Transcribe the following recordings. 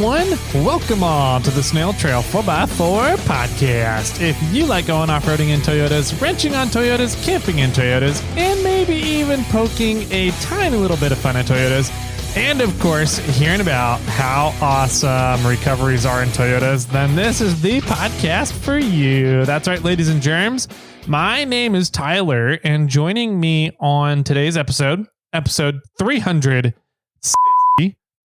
everyone. Welcome on to the Snail Trail 4x4 podcast. If you like going off-roading in Toyotas, wrenching on Toyotas, camping in Toyotas, and maybe even poking a tiny little bit of fun at Toyotas, and of course, hearing about how awesome recoveries are in Toyotas, then this is the podcast for you. That's right, ladies and germs. My name is Tyler, and joining me on today's episode 360.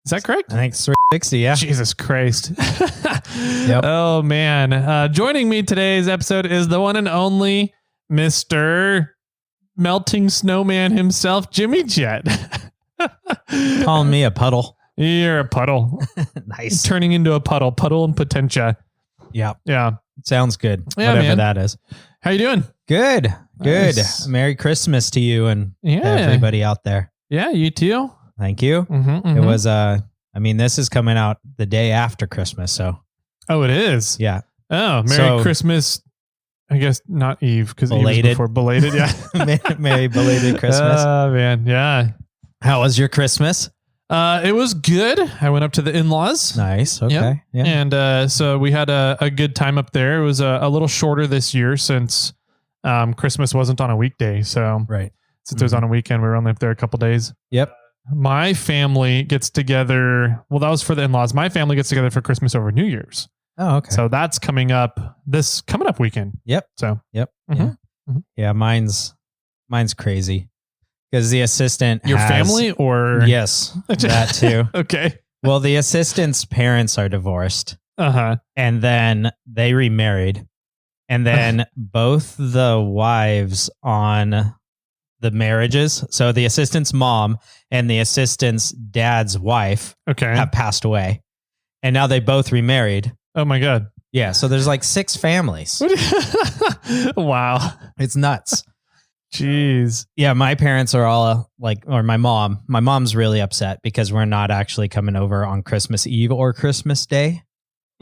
Is that correct? I think it's 360, yeah. Jesus Christ. Yep. Oh, man. Joining me today's episode is the one and only Mr. Melting Snowman himself, Jimmy Jet. Calling me a puddle. You're a puddle. Nice. Turning into a puddle. Puddle and potentia. Yeah. Yeah. Sounds good. Yeah, whatever man. that is. How you doing? Good. Good. Nice. Merry Christmas to you and Yeah. everybody out there. Yeah, you too. Thank you. Mm-hmm. It was, this is coming out the day after Christmas, so. Oh, it is? Yeah. Oh, Merry Christmas. I guess not Eve, because Eve was before belated. Yeah. Merry belated Christmas. Oh, man. Yeah. How was your Christmas? It was good. I went up to the in-laws. Nice. Okay. Yep. Yeah. And so we had a good time up there. It was a little shorter this year since Christmas wasn't on a weekday. So Right. Since it was on a weekend, we were only up there a couple days. Yep. My family gets together. Well, that was for the in-laws. My family gets together for Christmas over New Year's. Oh, okay. So that's coming up weekend. Yep. So, Yep. Mhm. Yeah. Mhm. Yeah. Mine's crazy because the assistant Your family or? Yes, that too. Okay. Well, the assistant's parents are divorced, Uh-huh. and then they remarried, and then both the wives on the marriages, so the assistant's mom and the assistant's dad's wife Okay. have passed away, and now they both remarried. Oh my God. Yeah, so there's like 6 families. Wow. It's nuts. Jeez. Yeah, my parents are all or my mom. My mom's really upset because we're not actually coming over on Christmas Eve or Christmas Day.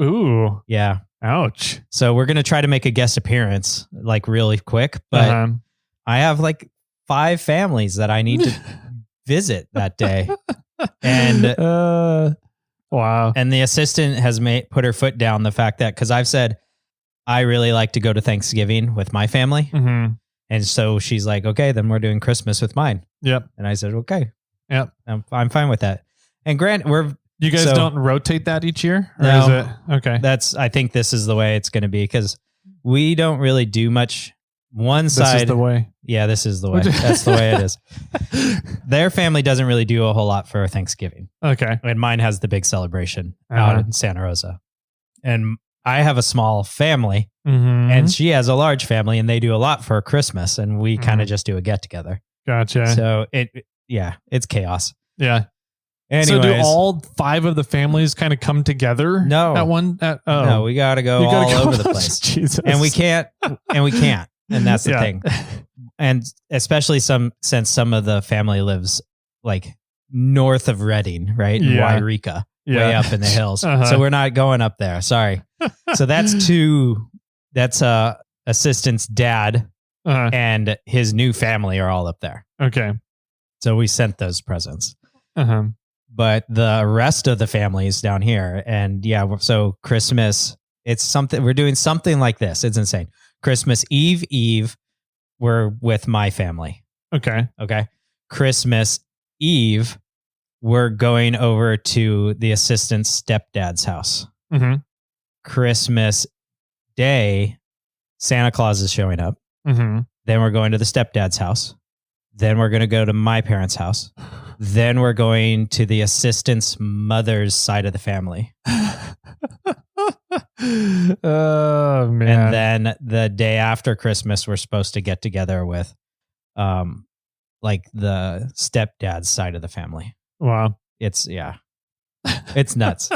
Ooh. Yeah. Ouch. So we're going to try to make a guest appearance really quick, but I have 5 families that I need to visit that day. And wow. And the assistant has put her foot down the fact that, because I've said I really like to go to Thanksgiving with my family. Mm-hmm. And so she's like, okay, then we're doing Christmas with mine. Yep. And I said, okay. Yep. I'm fine with that. And Grant, you guys don't rotate that each year? Or no, is it? Okay. I think this is the way it's going to be, because we don't really do much. One side. This is the way. Yeah, this is the way. That's the way it is. Their family doesn't really do a whole lot for Thanksgiving. Okay. And mine has the big celebration out in Santa Rosa. And I have a small family, and she has a large family, and they do a lot for Christmas, and we kind of just do a get together. Gotcha. So it's chaos. Yeah. Anyways, so do all 5 of the families kind of come together? No. No, we got to go all over the place. Jesus. And we can't. And that's the thing. And especially since some of the family lives north of Reading, right? In Wairika, way up in the hills. So we're not going up there. Sorry. So that's assistant's dad and his new family are all up there. Okay. So we sent those presents. Uh-huh. But the rest of the family is down here. And so Christmas, we're doing something like this. It's insane. Christmas Eve, we're with my family. Okay. Christmas Eve, we're going over to the assistant's stepdad's house. Mm-hmm. Christmas Day, Santa Claus is showing up. Mm-hmm. Then we're going to the stepdad's house. Then we're going to go to my parents' house. Then we're going to the assistant's mother's side of the family. Oh, man. And then the day after Christmas, we're supposed to get together with the stepdad's side of the family. Wow. It's nuts.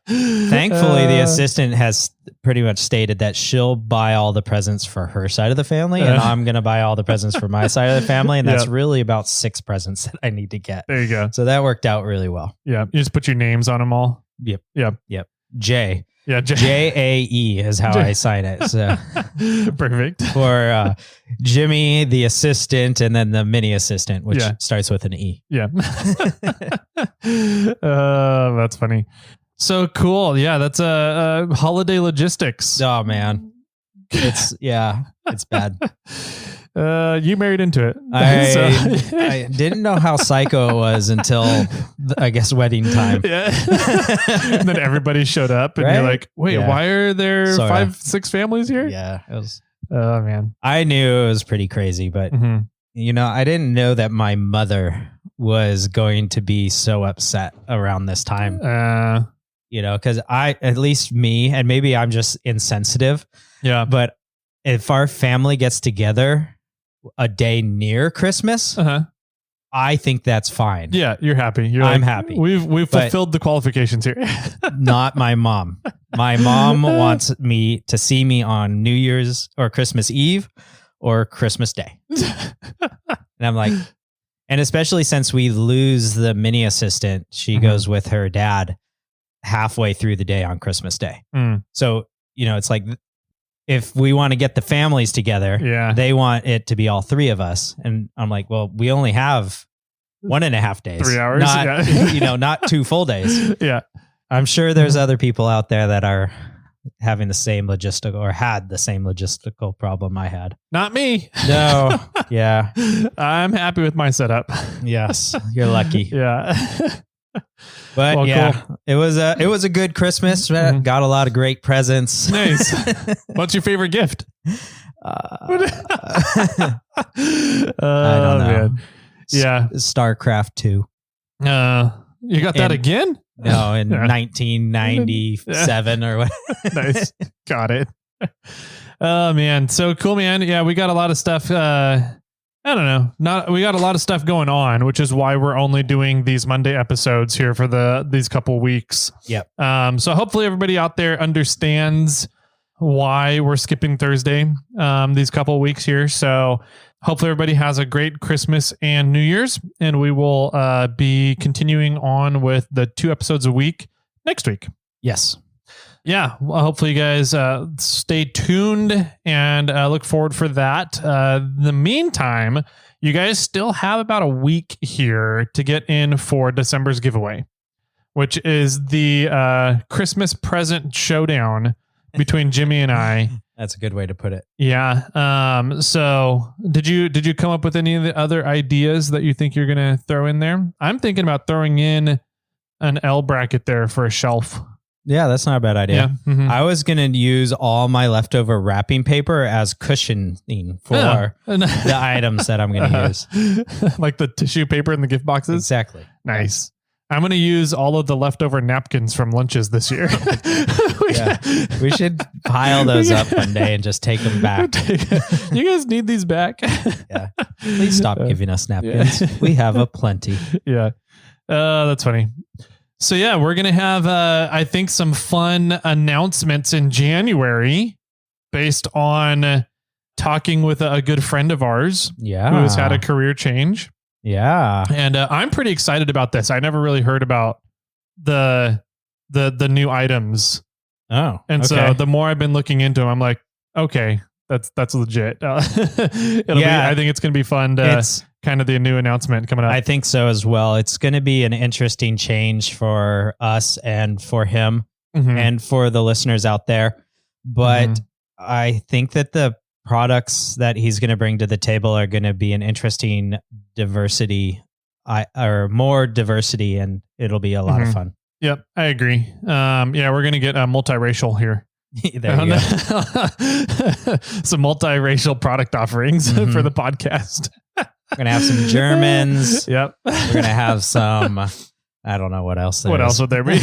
Thankfully, the assistant has pretty much stated that she'll buy all the presents for her side of the family, and I'm going to buy all the presents for my side of the family. And that's really about 6 presents that I need to get. There you go. So that worked out really well. Yeah. You just put your names on them all. Yep. J. Yeah. J-A-E is how I sign it. So perfect. For Jimmy, the assistant, and then the mini assistant, which starts with an E. Yeah. That's funny. So cool. Yeah, that's a holiday logistics. Oh man, it's bad. You married into it. I didn't know how psycho it was until I guess wedding time. Yeah. And then everybody showed up, and you're like, "Wait, why are there 5-6 families here?" Yeah, it was. Oh man, I knew it was pretty crazy, but I didn't know that my mother was going to be so upset around this time. Because at least me, and maybe I'm just insensitive. Yeah, but if our family gets together a day near Christmas, I think that's fine. Yeah, you're happy. I'm happy. We've fulfilled the qualifications here. Not my mom. My mom wants me to see me on New Year's or Christmas Eve or Christmas Day. And I'm like, and especially since we lose the mini assistant, she goes with her dad halfway through the day on Christmas Day. So, it's like, if we want to get the families together, they want it to be all three of us. And I'm like, well, we only have 1.5 days. 3 hours. Not 2 full days. Yeah. I'm sure there's other people out there that are having the same logistical or had the same logistical problem I had. Not me. No. Yeah. I'm happy with my setup. Yes. You're lucky. Yeah. But cool. It was a good Christmas. Got a lot of great presents. Nice. What's your favorite gift? I don't know. Man. Yeah. StarCraft 2. You got that again? No, in 1997 or what? Nice. Got it. Oh man. So cool, man. Yeah, we got a lot of stuff. I don't know. We got a lot of stuff going on, which is why we're only doing these Monday episodes here for these couple weeks. Yep. So hopefully everybody out there understands why we're skipping Thursday these couple weeks here. So hopefully everybody has a great Christmas and New Year's, and we will be continuing on with the 2 episodes a week next week. Yes. Yeah, well, hopefully you guys stay tuned and look forward for that. In the meantime, you guys still have about a week here to get in for December's giveaway, which is the Christmas present showdown between Jimmy and I. That's a good way to put it. Yeah. So did you come up with any of the other ideas that you think you're going to throw in there? I'm thinking about throwing in an L bracket there for a shelf. Yeah, that's not a bad idea. Yeah. Mm-hmm. I was going to use all my leftover wrapping paper as cushioning for the items that I'm going to use. Like the tissue paper in the gift boxes? Exactly. Nice. I'm going to use all of the leftover napkins from lunches this year. We should pile those up one day and just take them back. You guys need these back? Yeah. Please stop giving us napkins. Yeah. We have a plenty. Yeah. That's funny. So yeah, we're going to have, I think, some fun announcements in January based on talking with a good friend of ours who has had a career change. Yeah. And I'm pretty excited about this. I never really heard about the new items. Oh, and so the more I've been looking into them, I'm like, okay, that's legit. I think it's going to be fun to kind of the new announcement coming up. I think so as well. It's going to be an interesting change for us and for him and for the listeners out there. But I think that the products that he's going to bring to the table are going to be an interesting diversity or more diversity, and it'll be a lot of fun. Yep, I agree. We're going to get multiracial here. There you go. Some multiracial product offerings for the podcast. We're going to have some Germans. Yep. We're going to have some, I don't know what else there What is. else would there be?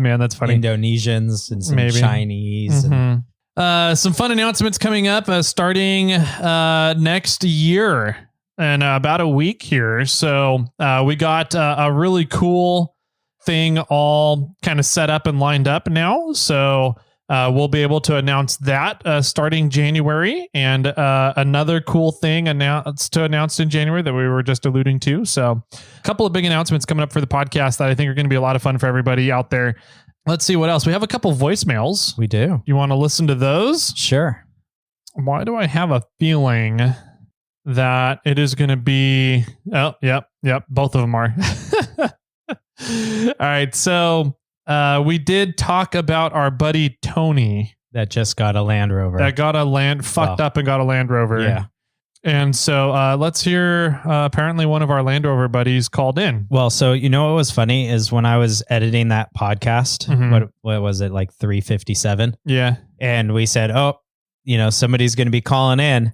Man, that's funny. Indonesians and some Chinese. And some fun announcements coming up starting next year in about a week here. So we got a really cool thing all kind of set up and lined up now. So we'll be able to announce that starting January, and another cool thing announced in January that we were just alluding to. So a couple of big announcements coming up for the podcast that I think are going to be a lot of fun for everybody out there. Let's see what else. We have a couple voicemails. We do. You want to listen to those? Sure. Why do I have a feeling that it is going to be... Oh, yep. Both of them are. All right. So we did talk about our buddy Tony. That just got a Land Rover. That got fucked up and got a Land Rover. Yeah. And so let's hear, apparently one of our Land Rover buddies called in. Well, so you know what was funny is when I was editing that podcast, what was it, like 357? Yeah. And we said, oh, somebody's going to be calling in.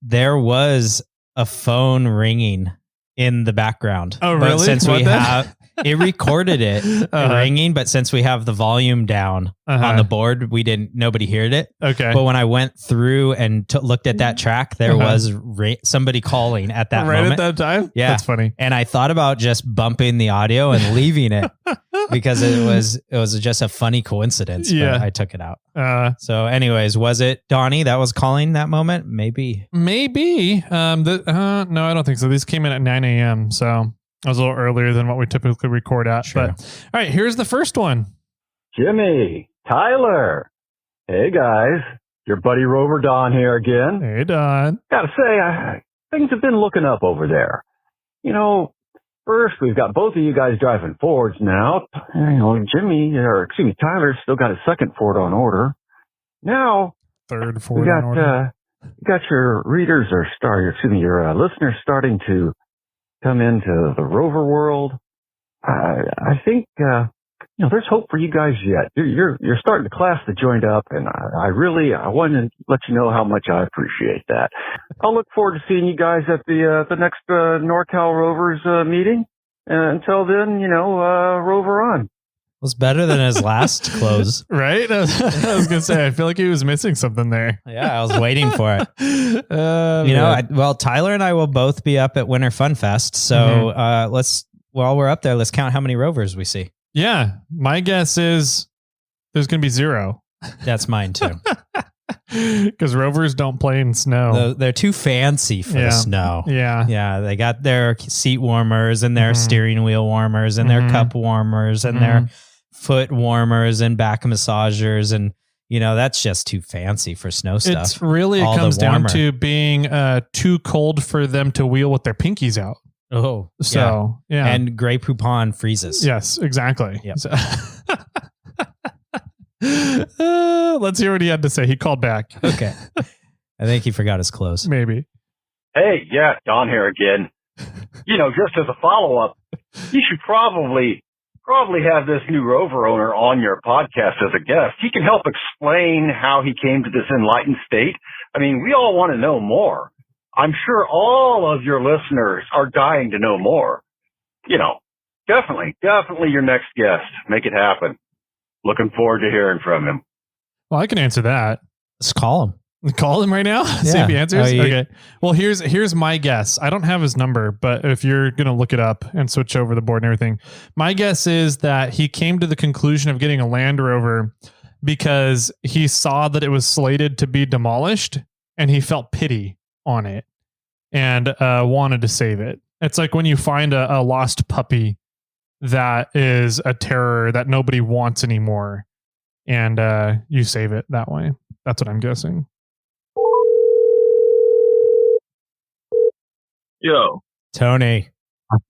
There was a phone ringing in the background. Oh, really? But since it recorded it ringing, but since we have the volume down on the board, nobody heard it. Okay. But when I went through and looked at that track, there was somebody calling at that moment. Right at that time? Yeah. That's funny. And I thought about just bumping the audio and leaving it because it was just a funny coincidence. Yeah. But I took it out. So anyways, was it Donnie that was calling that moment? Maybe. No, I don't think so. These came in at 9 a.m. So I was a little earlier than what we typically record at. Sure. But all right, here's the first one. Jimmy, Tyler. Hey guys, your buddy Rover Don here again. Hey Don. Gotta say, things have been looking up over there. First we've got both of you guys driving Fords now. Tyler's still got his second Ford on order. Now, third Ford on order. You got your your listeners starting to come into the Rover world. I think, there's hope for you guys yet. You're starting to class the joint up, and I want to let you know how much I appreciate that. I'll look forward to seeing you guys at the next NorCal Rovers meeting. Until then, Rover on. It was better than his last close. Right? I was going to say, I feel like he was missing something there. Yeah, I was waiting for it. Tyler and I will both be up at Winter Fun Fest. So while we're up there, let's count how many Rovers we see. Yeah. My guess is there's going to be 0. That's mine too. Because Rovers don't play in snow. They're too fancy for the snow. Yeah. Yeah. They got their seat warmers and their steering wheel warmers and their cup warmers and their foot warmers and back massagers. And, that's just too fancy for snow stuff. It comes down to being too cold for them to wheel with their pinkies out. Oh, so yeah. And Grey Poupon freezes. Yes, exactly. Yep. So let's hear what he had to say. He called back. Okay. I think he forgot his clothes. Maybe. Hey, yeah, Don here again. Just as a follow-up, you should probably have this new Rover owner on your podcast as a guest. He can help explain how he came to this enlightened state. I mean, we all want to know more. I'm sure all of your listeners are dying to know more. Definitely your next guest. Make it happen. Looking forward to hearing from him. Well, I can answer that. Let's call him. Call him right now? Yeah. See if he answers? Okay. Well, here's my guess. I don't have his number, but if you're going to look it up and switch over the board and everything, my guess is that he came to the conclusion of getting a Land Rover because he saw that it was slated to be demolished and he felt pity on it and wanted to save it. It's like when you find a lost puppy that is a terror that nobody wants anymore and you save it that way. That's what I'm guessing. Yo. Tony. What's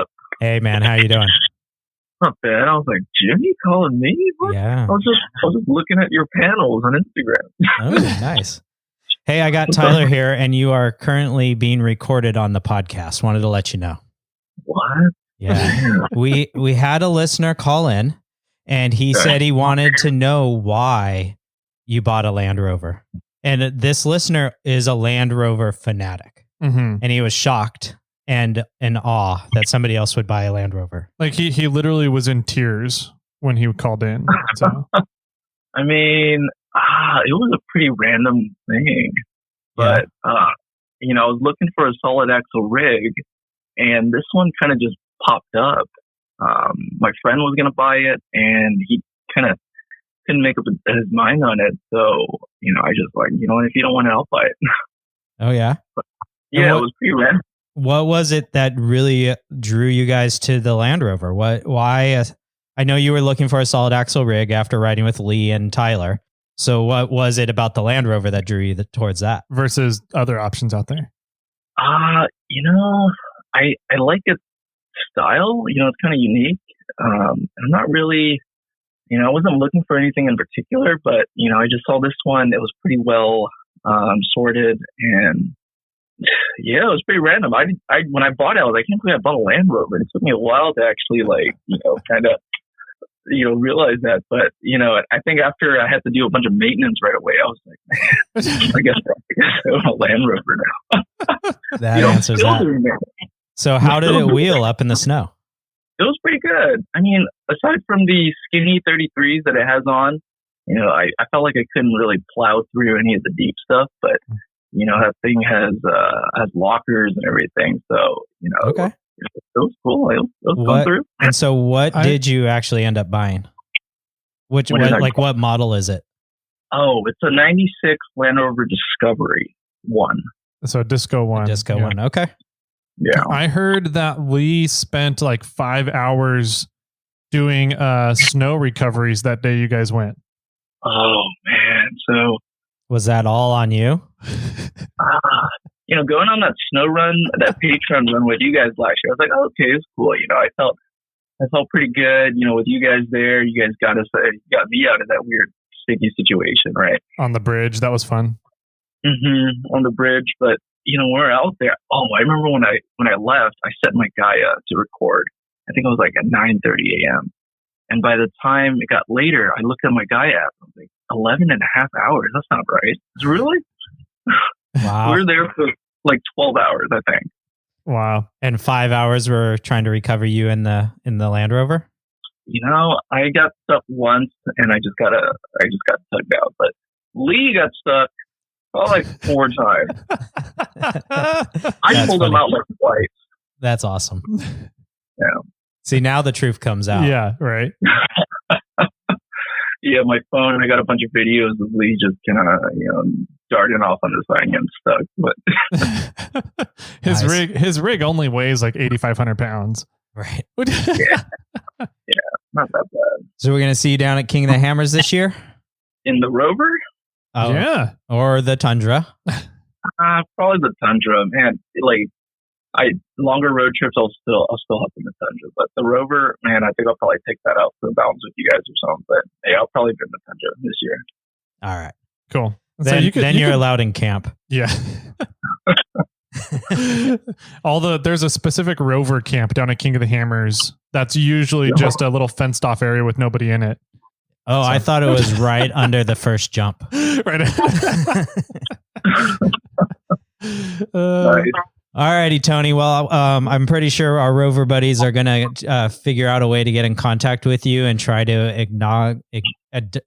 up? Hey, man. How you doing? Not bad. I was like, Jimmy calling me? What? Yeah. I was just looking at your panels on Instagram. Oh, nice. Hey, I got Tyler here, and you are currently being recorded on the podcast. Wanted to let you know. What? Yeah. we had a listener call in, and he said he wanted to know why you bought a Land Rover. And this listener is a Land Rover fanatic. Mm-hmm. And he was shocked and in awe that somebody else would buy a Land Rover. Like he literally was in tears when he called in. So. I mean, it was a pretty random thing, but I was looking for a solid axle rig, and this one kind of just popped up. My friend was going to buy it, and he kind of couldn't make up his mind on it. So, I just like, if you don't want it, I'll buy it. Oh, yeah? But, yeah, it was pretty random. What was it that really drew you guys to the Land Rover? Why? I know you were looking for a solid axle rig after riding with Lee and Tyler. So what was it about the Land Rover that drew you towards that? Versus other options out there? I like its style. It's kind of unique. I'm not really, I wasn't looking for anything in particular, but, I just saw this one that was pretty well sorted, and yeah, it was pretty random. I when I bought it, I was like, I can't believe I bought a Land Rover. It took me a while to actually kind of, realize that. But, I think after I had to do a bunch of maintenance right away, I was like, man, I guess I own a Land Rover now. That answers that. So how did it wheel up in the snow? It was pretty good. I mean, aside from the skinny 33s that it has on, I felt like I couldn't really plow through any of the deep stuff, but that thing has lockers and everything. So, okay. It was cool. It was going through. And so what did you actually end up buying? What model is it? Oh, it's a 96 Land Rover Discovery 1. So Disco 1. Disco 1. Okay. Yeah. I heard that we spent like 5 hours doing snow recoveries that day you guys went. Oh, man. So was that all on you? Going on that snow run, that Patreon run with you guys last year, I was like, oh, okay, it's cool. I felt pretty good. With you guys there, you guys got me out of that weird sticky situation, right? On the bridge, that was fun. On the bridge, but we're out there. Oh, I remember when I left, I set my Gaia to record. I think it was like at 9:30 a.m. And by the time it got later, I looked at my Gaia app. I was like, 11 and a half hours. That's not right. It's really? Wow. We were there for like 12 hours, I think. Wow. And 5 hours were trying to recover you in the Land Rover? I got stuck once and I just got tugged out. But Lee got stuck like 4 times. I pulled him out like twice. That's awesome. Yeah. See, now the truth comes out. Yeah, right. Yeah, my phone, I got a bunch of videos of Lee just kind of, darting off on the side and getting stuck. But his rig only weighs like 8,500 pounds. Right. Yeah, not that bad. So we're going to see you down at King of the Hammers this year? In the Rover? Oh, yeah. Or the Tundra? Probably the Tundra, man. Longer road trips, I'll still hop in the Tundra, but the Rover, man, I think I'll probably take that out for the balance with you guys or something. But yeah, I'll probably be in the Tundra this year. All right, cool. Then you're allowed in camp. Yeah. There's a specific Rover camp down at King of the Hammers. That's usually just a little fenced off area with nobody in it. Oh, so. I thought it was right under the first jump. Right. Nice. All righty, Tony. Well, I'm pretty sure our Rover buddies are going to figure out a way to get in contact with you and try to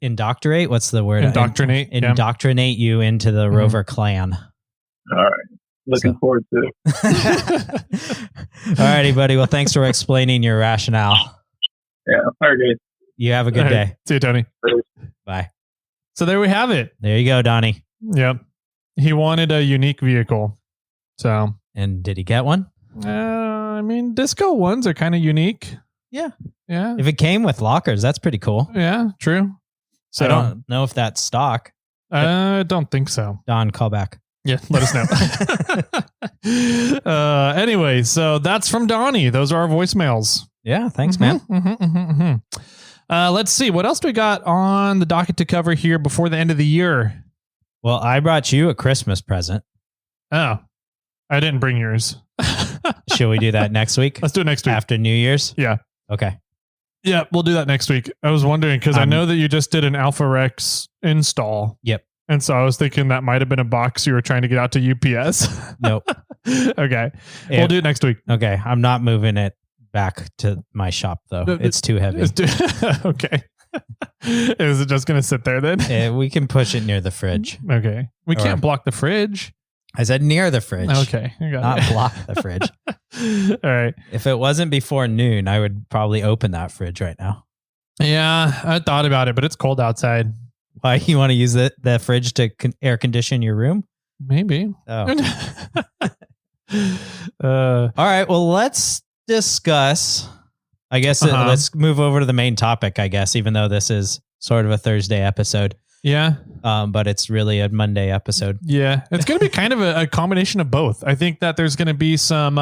indoctrinate. What's the word? Indoctrinate you into the Rover clan. All right. Looking forward to it. All righty, buddy. Well, thanks for explaining your rationale. Yeah. All right, guys. You have a good day. See you, Tony. Bye. So there we have it. There you go, Donnie. Yep. He wanted a unique vehicle. So. And did he get one? Disco ones are kind of unique. Yeah. Yeah. If it came with lockers, that's pretty cool. Yeah, true. So I don't know if that's stock. I don't think so. Don, call back. Yeah, let us know. Anyway, so that's from Donnie. Those are our voicemails. Yeah, thanks, man. Let's see. What else do we got on the docket to cover here before the end of the year? Well, I brought you a Christmas present. Oh. I didn't bring yours. Should we do that next week? Let's do it next week. After New Year's? Yeah. Okay. Yeah, we'll do that next week. I was wondering because I know that you just did an Alpha Rex install. Yep. And so I was thinking that might have been a box you were trying to get out to UPS. Nope. Okay. Yeah. We'll do it next week. Okay. I'm not moving it back to my shop, though. It's too heavy. Okay. Is it just going to sit there then? Yeah, we can push it near the fridge. Okay. We can't block the fridge. I said near the fridge. Okay. Not block the fridge. All right. If it wasn't before noon, I would probably open that fridge right now. Yeah, I thought about it, but it's cold outside. Why? You want to use the fridge to air condition your room? Maybe. Oh. All right. Well, let's discuss. I guess let's move over to the main topic, I guess, even though this is sort of a Thursday episode. Yeah. But it's really a Monday episode. Yeah. It's going to be kind of a combination of both. I think that there's going to be some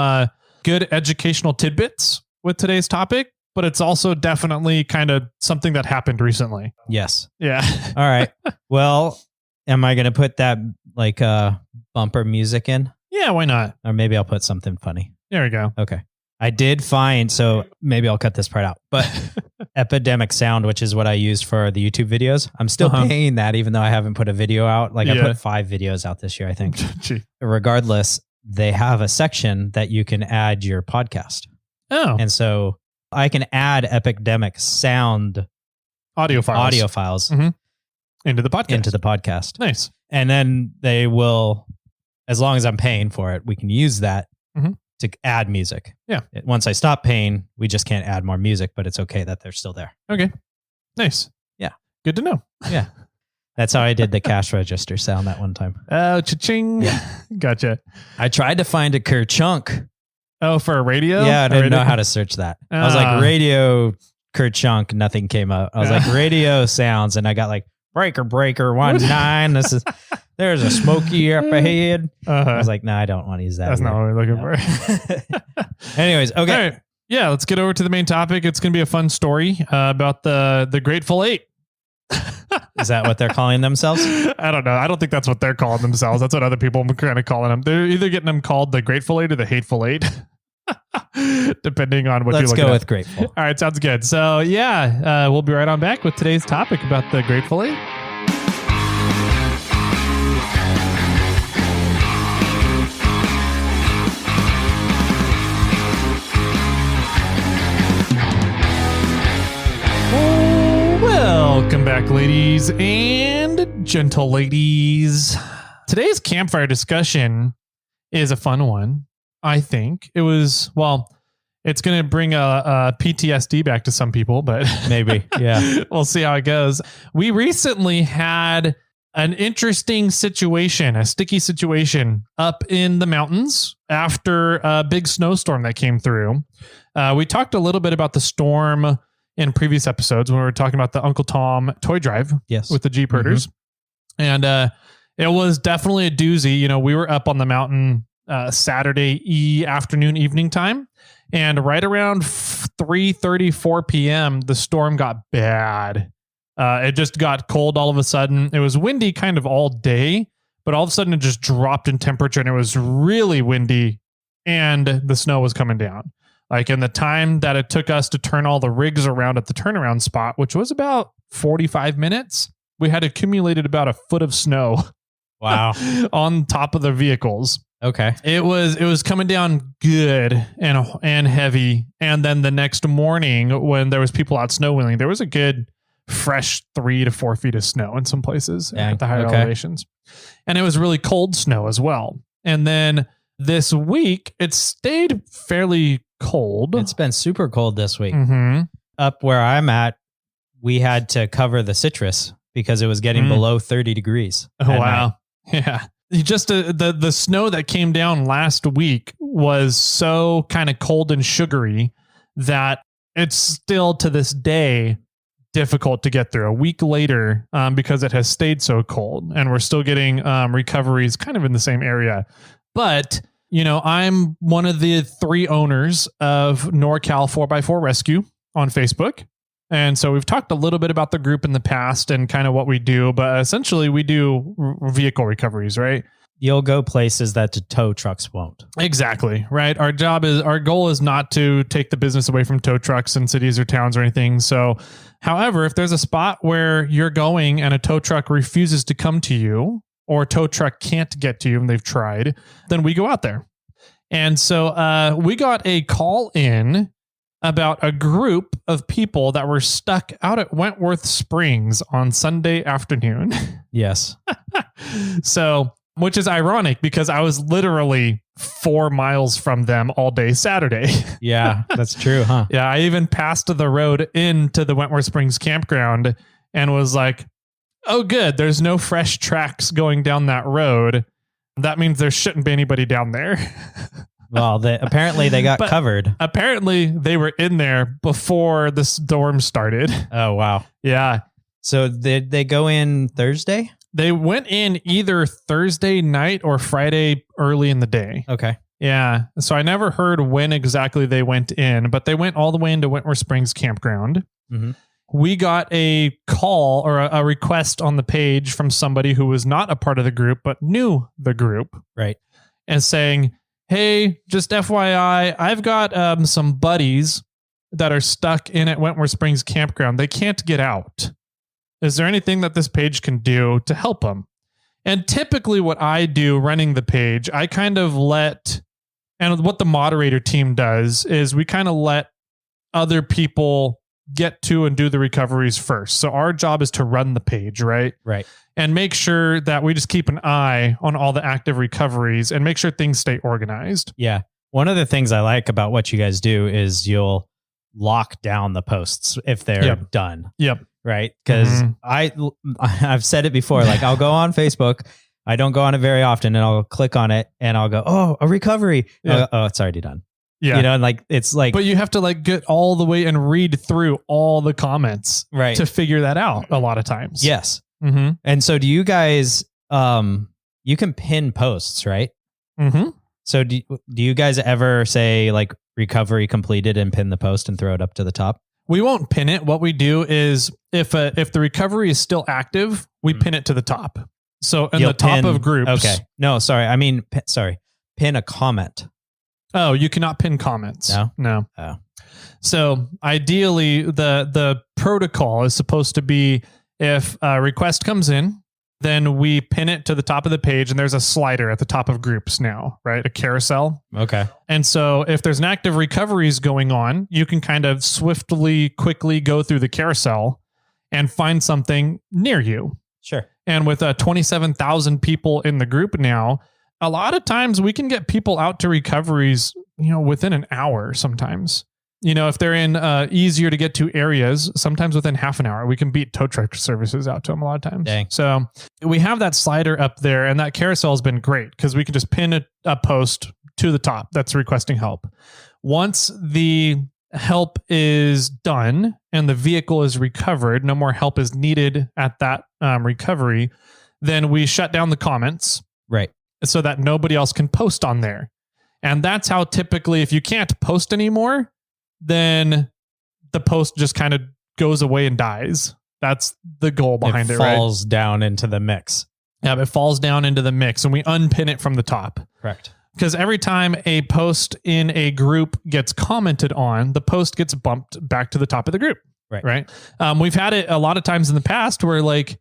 good educational tidbits with today's topic. but it's also definitely kind of something that happened recently. Yes. Yeah. All right. Well, am I going to put that like bumper music in? Yeah, why not? Or maybe I'll put something funny. There we go. Okay. I did find, so maybe I'll cut this part out, but Epidemic Sound, which is what I used for the YouTube videos. I'm still paying that even though I haven't put a video out. Like I put 5 videos out this year, I think. Regardless, they have a section that you can add your podcast. Oh. And so I can add Epidemic Sound audio files into the podcast. Nice. And then they will, as long as I'm paying for it, we can use that to add music. Yeah. Once I stop paying, we just can't add more music, but it's okay that they're still there. Okay. Nice. Yeah. Good to know. Yeah. That's how I did the cash register sound that one time. Oh, cha-ching. Yeah. Gotcha. I tried to find a Kerchunk. Oh, for a radio? Yeah, I didn't know how to search that. I was like, radio Kerchunk, nothing came up. I was like, radio sounds, and I got like, breaker 19. There's a smoky up ahead. I was like, no, I don't want to use that. That's not what we're looking for. Anyways, okay. All right. Yeah, let's get over to the main topic. It's going to be a fun story about the Grateful Eight. Is that what they're calling themselves? I don't know. I don't think that's what they're calling themselves. That's what other people are kind of calling them. They're either getting them called the Grateful Eight or the Hateful Eight, depending on what you're looking at. Let's go with Grateful. All right, sounds good. So yeah, we'll be right on back with today's topic about the Grateful Eight. Welcome back, ladies and gentle ladies. Today's campfire discussion is a fun one, I think. It was, well, it's going to bring a PTSD back to some people, but maybe, yeah. We'll see how it goes. We recently had an interesting situation, a sticky situation up in the mountains after a big snowstorm that came through. We talked a little bit about the storm in previous episodes when we were talking about the Uncle Tom toy drive with the Jeep herders. And it was definitely a doozy. You know, we were up on the mountain Saturday evening time. And right around 3:30, 4 p.m., the storm got bad. It just got cold all of a sudden. It was windy kind of all day, but all of a sudden it just dropped in temperature and it was really windy and the snow was coming down. Like in the time that it took us to turn all the rigs around at the turnaround spot, which was about 45 minutes, we had accumulated about a foot of snow. Wow. On top of the vehicles. Okay. It was coming down good and heavy. And then the next morning when there was people out snow wheeling, there was a good fresh 3 to 4 feet of snow in some places at the higher elevations. And it was really cold snow as well. And then this week it stayed fairly cold. It's been super cold this week. Mm-hmm. Up where I'm at, we had to cover the citrus because it was getting below 30 degrees. Oh, wow. Night. Yeah. Just the snow that came down last week was so kind of cold and sugary that it's still to this day difficult to get through a week later because it has stayed so cold and we're still getting recoveries kind of in the same area. But you know, I'm one of the 3 owners of NorCal 4x4 Rescue on Facebook. And so we've talked a little bit about the group in the past and kind of what we do, but essentially we do vehicle recoveries, right? You'll go places that the tow trucks won't. Exactly, right? Our goal is not to take the business away from tow trucks in cities or towns or anything. So, however, if there's a spot where you're going and a tow truck refuses to come to you, or a tow truck can't get to you and they've tried, then we go out there. And so we got a call in about a group of people that were stuck out at Wentworth Springs on Sunday afternoon. Yes. So, which is ironic because I was literally 4 miles from them all day Saturday. Yeah, that's true, huh? Yeah, I even passed the road into the Wentworth Springs campground and was like, oh, good. There's no fresh tracks going down that road. That means there shouldn't be anybody down there. Well, apparently they got covered. Apparently they were in there before the storm started. Oh, wow. Yeah. So did they go in Thursday? They went in either Thursday night or Friday early in the day. Okay. Yeah. So I never heard when exactly they went in, but they went all the way into Wentworth Springs campground. Mm-hmm. We got a call or a request on the page from somebody who was not a part of the group, but knew the group. Right. And saying, hey, just FYI, I've got some buddies that are stuck in at Wentworth Springs campground. They can't get out. Is there anything that this page can do to help them? And typically what I do running the page, I kind of and what the moderator team does is we kind of let other people get to and do the recoveries first. So our job is to run the page, right? Right. And make sure that we just keep an eye on all the active recoveries and make sure things stay organized. Yeah. One of the things I like about what you guys do is you'll lock down the posts if they're done. Yep. Right. Because I've said it before, like I'll go on Facebook. I don't go on it very often, and I'll click on it and I'll go, oh, a recovery. Yeah. Oh, it's already done. Yeah. You know, and like, it's like, but you have to like get all the way and read through all the comments to figure that out a lot of times. Yes. Mm-hmm. And so do you guys, you can pin posts, right? Mm-hmm. So do you guys ever say like recovery completed and pin the post and throw it up to the top? We won't pin it. What we do is if the recovery is still active, we pin it to the top. So in the top of groups. Okay. No, sorry. I mean, pin a comment. Oh, you cannot pin comments. No. Oh. So ideally the protocol is supposed to be if a request comes in, then we pin it to the top of the page and there's a slider at the top of groups now, right? A carousel. Okay. And so if there's an active recoveries going on, you can kind of quickly go through the carousel and find something near you. Sure. And with 27,000 people in the group now, a lot of times we can get people out to recoveries, within an hour sometimes. If they're in easier to get to areas, sometimes within half an hour, we can beat tow truck services out to them a lot of times. Dang. So we have that slider up there, and that carousel has been great because we can just pin a post to the top that's requesting help. Once the help is done and the vehicle is recovered, no more help is needed at that recovery, then we shut down the comments. Right. So that nobody else can post on there. And that's how typically, if you can't post anymore, then the post just kind of goes away and dies. That's the goal behind it, right? It falls down into the mix. Yeah, it falls down into the mix and we unpin it from the top. Correct. Because every time a post in a group gets commented on, the post gets bumped back to the top of the group. Right. We've had it a lot of times in the past where like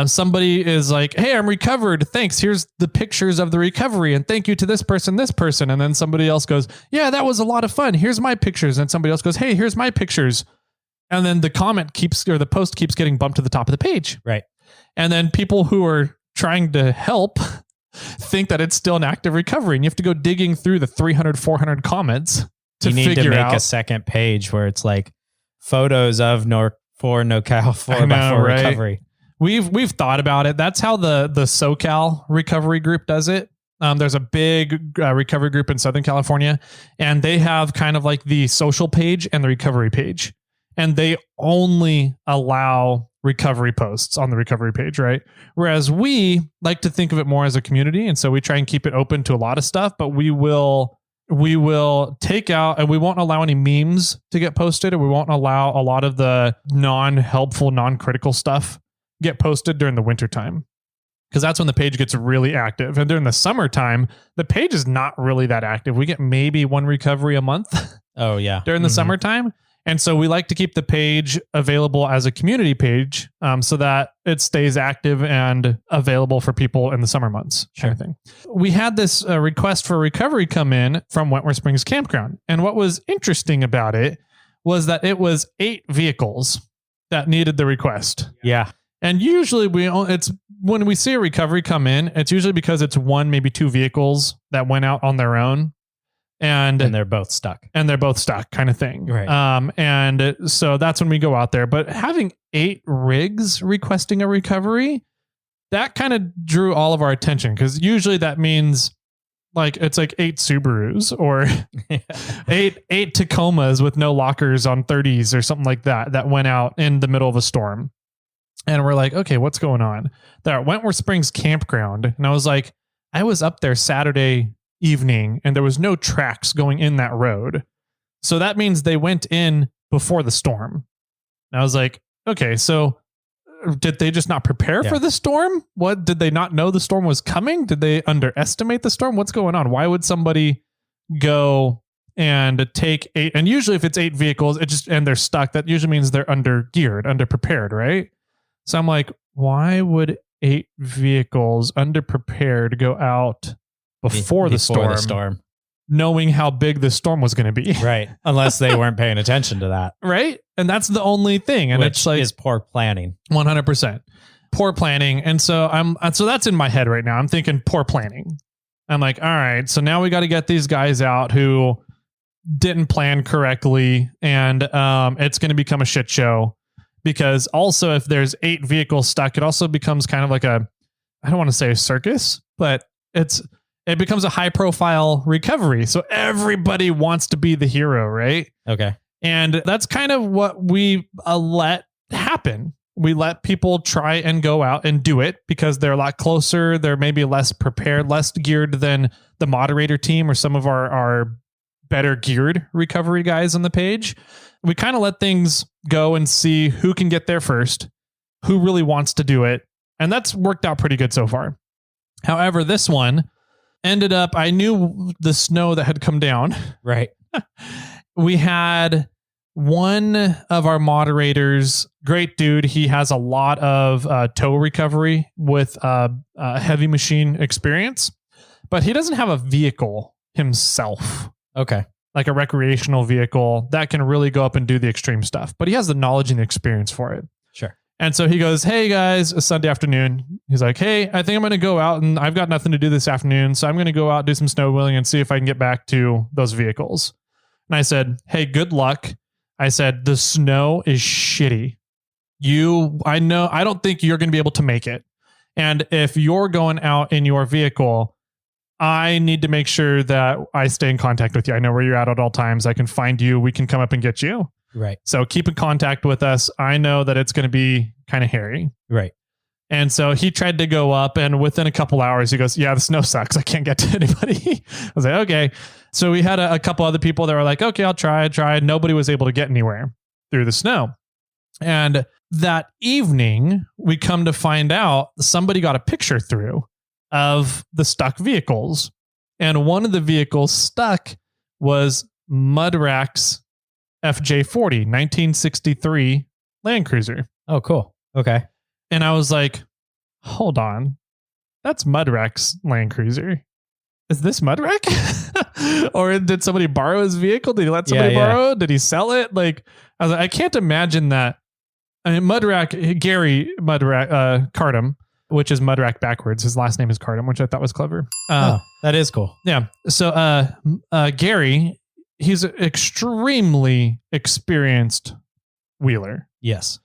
somebody is like, hey, I'm recovered. Thanks. Here's the pictures of the recovery. And thank you to this person. And then somebody else goes, yeah, that was a lot of fun. Here's my pictures. And somebody else goes, hey, here's my pictures. And then the the post keeps getting bumped to the top of the page. Right. And then people who are trying to help think that it's still an active recovery. And you have to go digging through the 300, 400 comments to figure out. You need to make a second page where it's like photos of NorCal 4x4 recovery. We've thought about it. That's how the SoCal recovery group does it. There's a big recovery group in Southern California, and they have kind of like the social page and the recovery page, and they only allow recovery posts on the recovery page, right? Whereas we like to think of it more as a community, and so we try and keep it open to a lot of stuff, but we will take out, and we won't allow any memes to get posted, and we won't allow a lot of the non-helpful, non-critical stuff get posted during the winter time, because that's when the page gets really active. And during the summertime, the page is not really that active. We get maybe one recovery a month. Oh yeah. During the summertime. And so we like to keep the page available as a community page so that it stays active and available for people in the summer months. Sure. Kind of thing. We had this request for recovery come in from Wentworth Springs Campground. And what was interesting about it was that it was 8 vehicles that needed the request. Yeah. And usually when we see a recovery come in, it's usually because it's 1, maybe 2 vehicles that went out on their own. And they're both stuck. Kind of thing. Right. And so that's when we go out there. But having 8 rigs requesting a recovery, that kind of drew all of our attention, because usually that means like it's like 8 Subarus or 8 Tacomas with no lockers on 30s or something like that went out in the middle of a storm. And we're like, okay, what's going on? They're at Wentworth Springs Campground. And I was like, I was up there Saturday evening and there was no tracks going in that road. So that means they went in before the storm. And I was like, okay, so did they just not prepare for the storm? What, did they not know the storm was coming? Did they underestimate the storm? What's going on? Why would somebody go and take 8? And usually if it's 8 vehicles, and they're stuck, that usually means they're underprepared, right? So I'm like, why would 8 vehicles underprepared go out before the storm, knowing how big the storm was going to be? Right. Unless they weren't paying attention to that. Right. And that's the only thing. And which it's like, is poor planning. 100% poor planning. And so so that's in my head right now. I'm thinking poor planning. I'm like, all right, so now we got to get these guys out who didn't plan correctly. And it's going to become a shit show, because also if there's 8 vehicles stuck, it also becomes kind of like I don't want to say a circus, but it becomes a high profile recovery. So everybody wants to be the hero, right? Okay. And that's kind of what we let happen. We let people try and go out and do it because they're a lot closer. They're maybe less prepared, less geared than the moderator team or some of our better geared recovery guys on the page. We kind of let things go and see who can get there first, who really wants to do it. And that's worked out pretty good so far. However, this one ended up, I knew the snow that had come down. Right. We had one of our moderators, great dude. He has a lot of tow recovery with heavy machine experience, but he doesn't have a vehicle himself. Okay. Like a recreational vehicle that can really go up and do the extreme stuff, but he has the knowledge and the experience for it. Sure. And so he goes, hey guys, a Sunday afternoon. He's like, hey, I think I'm going to go out and I've got nothing to do this afternoon. So I'm going to go out, do some snow wheeling and see if I can get back to those vehicles. And I said, hey, good luck. I said, the snow is shitty. I don't think you're going to be able to make it. And if you're going out in your vehicle, I need to make sure that I stay in contact with you. I know where you're at all times. I can find you. We can come up and get you. Right. So keep in contact with us. I know that it's going to be kind of hairy. Right. And so he tried to go up, and within a couple hours, he goes, yeah, the snow sucks. I can't get to anybody. I was like, okay. So we had a couple other people that were like, okay, I'll try. Nobody was able to get anywhere through the snow. And that evening, we come to find out somebody got a picture through of the stuck vehicles. And one of the vehicles stuck was Mudrack's FJ40, 1963 Land Cruiser. Oh, cool. Okay. And I was like, hold on. That's Mudrack's Land Cruiser. Is this Mudrack? Or did somebody borrow his vehicle? Did he let somebody borrow? Did he sell it? Like, I was like, I can't imagine that. I mean, Gary Mudrack, Cardam, which is Mudrack backwards. His last name is Cardam, which I thought was clever. That is cool. Yeah. So Gary, he's an extremely experienced wheeler. Yes.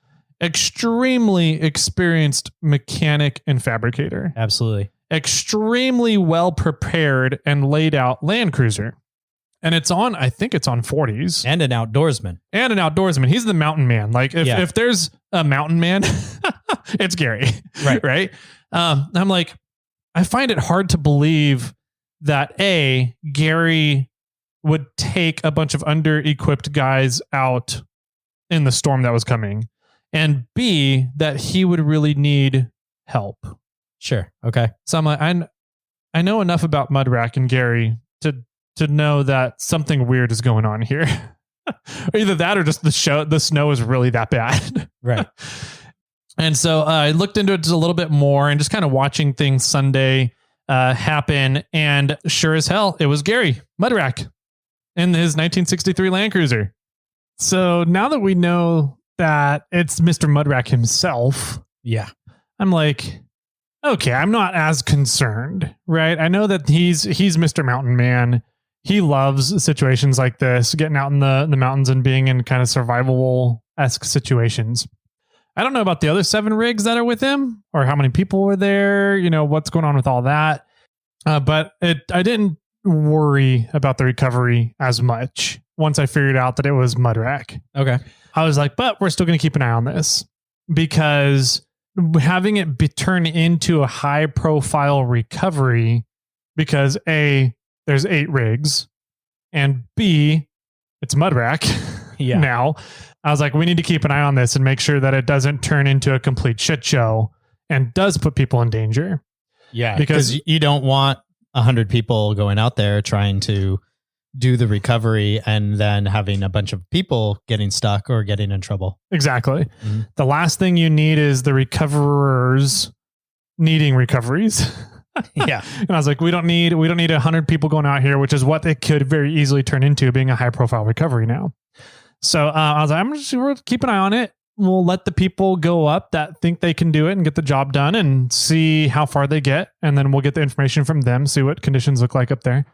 Extremely experienced mechanic and fabricator. Absolutely. Extremely well prepared and laid out Land Cruiser. And I think it's on 40s. And an outdoorsman. He's the mountain man. Like if there's a mountain man, it's Gary. Right. Right. I'm like, I find it hard to believe that Gary would take a bunch of under-equipped guys out in the storm that was coming, and B, that he would really need help. Sure. Okay. So I'm like, I know enough about Mudrack and Gary to know that something weird is going on here. Either that or just the snow is really that bad. Right. And so I looked into it just a little bit more and just kind of watching things Sunday happen. And sure as hell, it was Gary Mudrack in his 1963 Land Cruiser. So now that we know that it's Mr. Mudrack himself, I'm like, okay, I'm not as concerned, right? I know that he's Mr. Mountain Man. He loves situations like this, getting out in the mountains and being in kind of survival-esque situations. I don't know about the other 7 rigs that are with him or how many people were there, what's going on with all that. But I didn't worry about the recovery as much once I figured out that it was Mudrack. Okay. I was like, but we're still going to keep an eye on this, because having it turn into a high profile recovery, because there's there's 8 rigs, and B, it's mud rack. Yeah. Now, I was like, we need to keep an eye on this and make sure that it doesn't turn into a complete shit show and does put people in danger. Yeah, because you don't want 100 people going out there trying to do the recovery and then having a bunch of people getting stuck or getting in trouble. Exactly. Mm-hmm. The last thing you need is the recoverers needing recoveries. Yeah. And I was like, we don't need 100 people going out here, which is what it could very easily turn into, being a high profile recovery now. So I was like, we'll keep an eye on it. We'll let the people go up that think they can do it and get the job done and see how far they get. And then we'll get the information from them, see what conditions look like up there.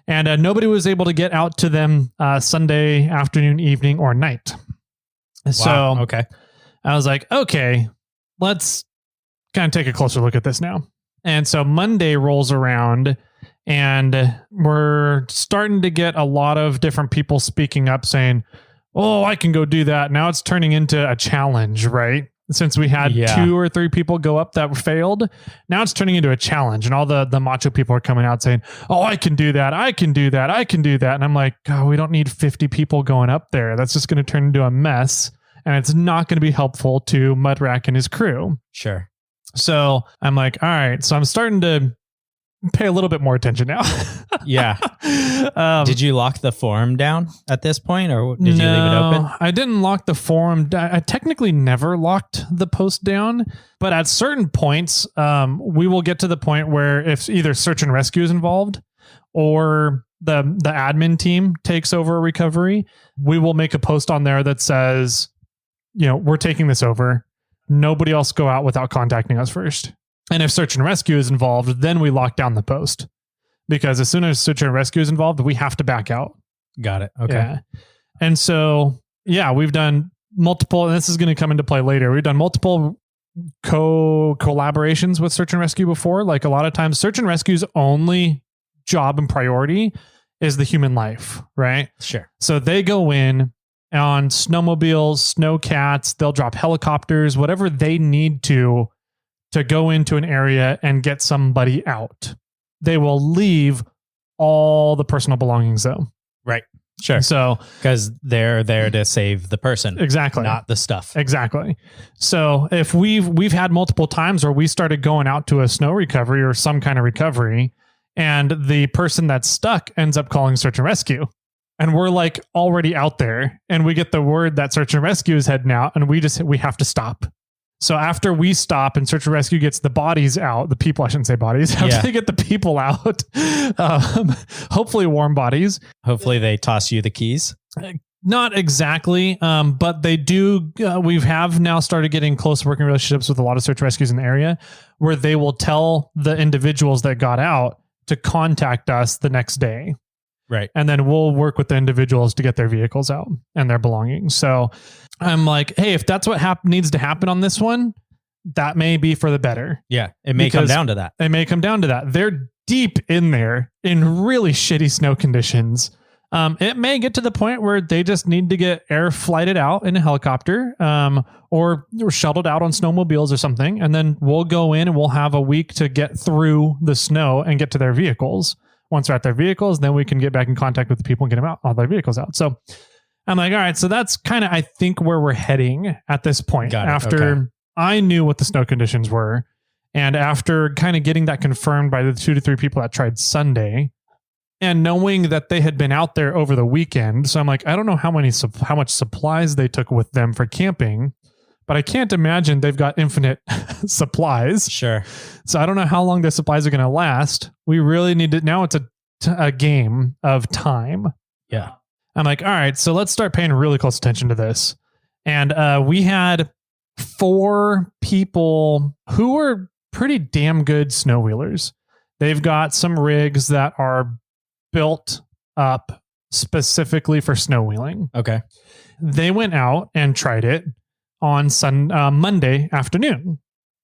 And nobody was able to get out to them Sunday afternoon, evening, or night. Wow. So okay. I was like, okay, let's kind of take a closer look at this now. And so Monday rolls around and we're starting to get a lot of different people speaking up saying, oh, I can go do that. Now it's turning into a challenge, right? Since we had 2 or 3 people go up that failed, now it's turning into a challenge. And all the macho people are coming out saying, oh, I can do that. I can do that. I can do that. And I'm like, God, we don't need 50 people going up there. That's just going to turn into a mess. And it's not going to be helpful to Mudrack and his crew. Sure. So I'm like, all right. So I'm starting to pay a little bit more attention now. Yeah. Did you lock the forum down at this point, or did you leave it open? I didn't lock the forum. I technically never locked the post down, but at certain points, we will get to the point where if either search and rescue is involved or the admin team takes over a recovery, we will make a post on there that says, we're taking this over. Nobody else go out without contacting us first. And if search and rescue is involved, then we lock down the post, because as soon as search and rescue is involved, we have to back out. Got it. Okay. Yeah. And so, we've done multiple, and this is going to come into play later. We've done multiple collaborations with search and rescue before. Like a lot of times search and rescue's only job and priority is the human life, right? Sure. So they go in on snowmobiles, snowcats, they'll drop helicopters, whatever they need to go into an area and get somebody out. They will leave all the personal belongings though. Right. Sure. So, because they're there to save the person. Exactly. Not the stuff. Exactly. So if we've had multiple times where we started going out to a snow recovery or some kind of recovery, and the person that's stuck ends up calling search and rescue. And we're like already out there, and we get the word that search and rescue is heading out, and we have to stop. So after we stop and search and rescue gets the bodies out, the people, I shouldn't say bodies, after they get the people out, hopefully warm bodies. Hopefully they toss you the keys. Not exactly, but they do. We have now started getting close working relationships with a lot of search rescues in the area, where they will tell the individuals that got out to contact us the next day. Right. And then we'll work with the individuals to get their vehicles out and their belongings. So I'm like, hey, if that's what needs to happen on this one, that may be for the better. Yeah. It may come down to that. It may come down to that. They're deep in there in really shitty snow conditions. It may get to the point where they just need to get air flighted out in a helicopter, or shuttled out on snowmobiles or something. And then we'll go in and we'll have a week to get through the snow and get to their vehicles. Once they're at their vehicles, then we can get back in contact with the people and get them out, all their vehicles out. So I'm like, all right, so that's kind of, I think, where we're heading at this point. After I knew what the snow conditions were, and after kind of getting that confirmed by the 2 to 3 people that tried Sunday, and knowing that they had been out there over the weekend. So I'm like, I don't know how much supplies they took with them for camping, but I can't imagine they've got infinite supplies. Sure. So I don't know how long their supplies are going to last. We really need to, now it's a game of time. Yeah. I'm like, all right, so let's start paying really close attention to this. And we had 4 people who were pretty damn good snow wheelers. They've got some rigs that are built up specifically for snow wheeling. Okay. They went out and tried it on Monday afternoon.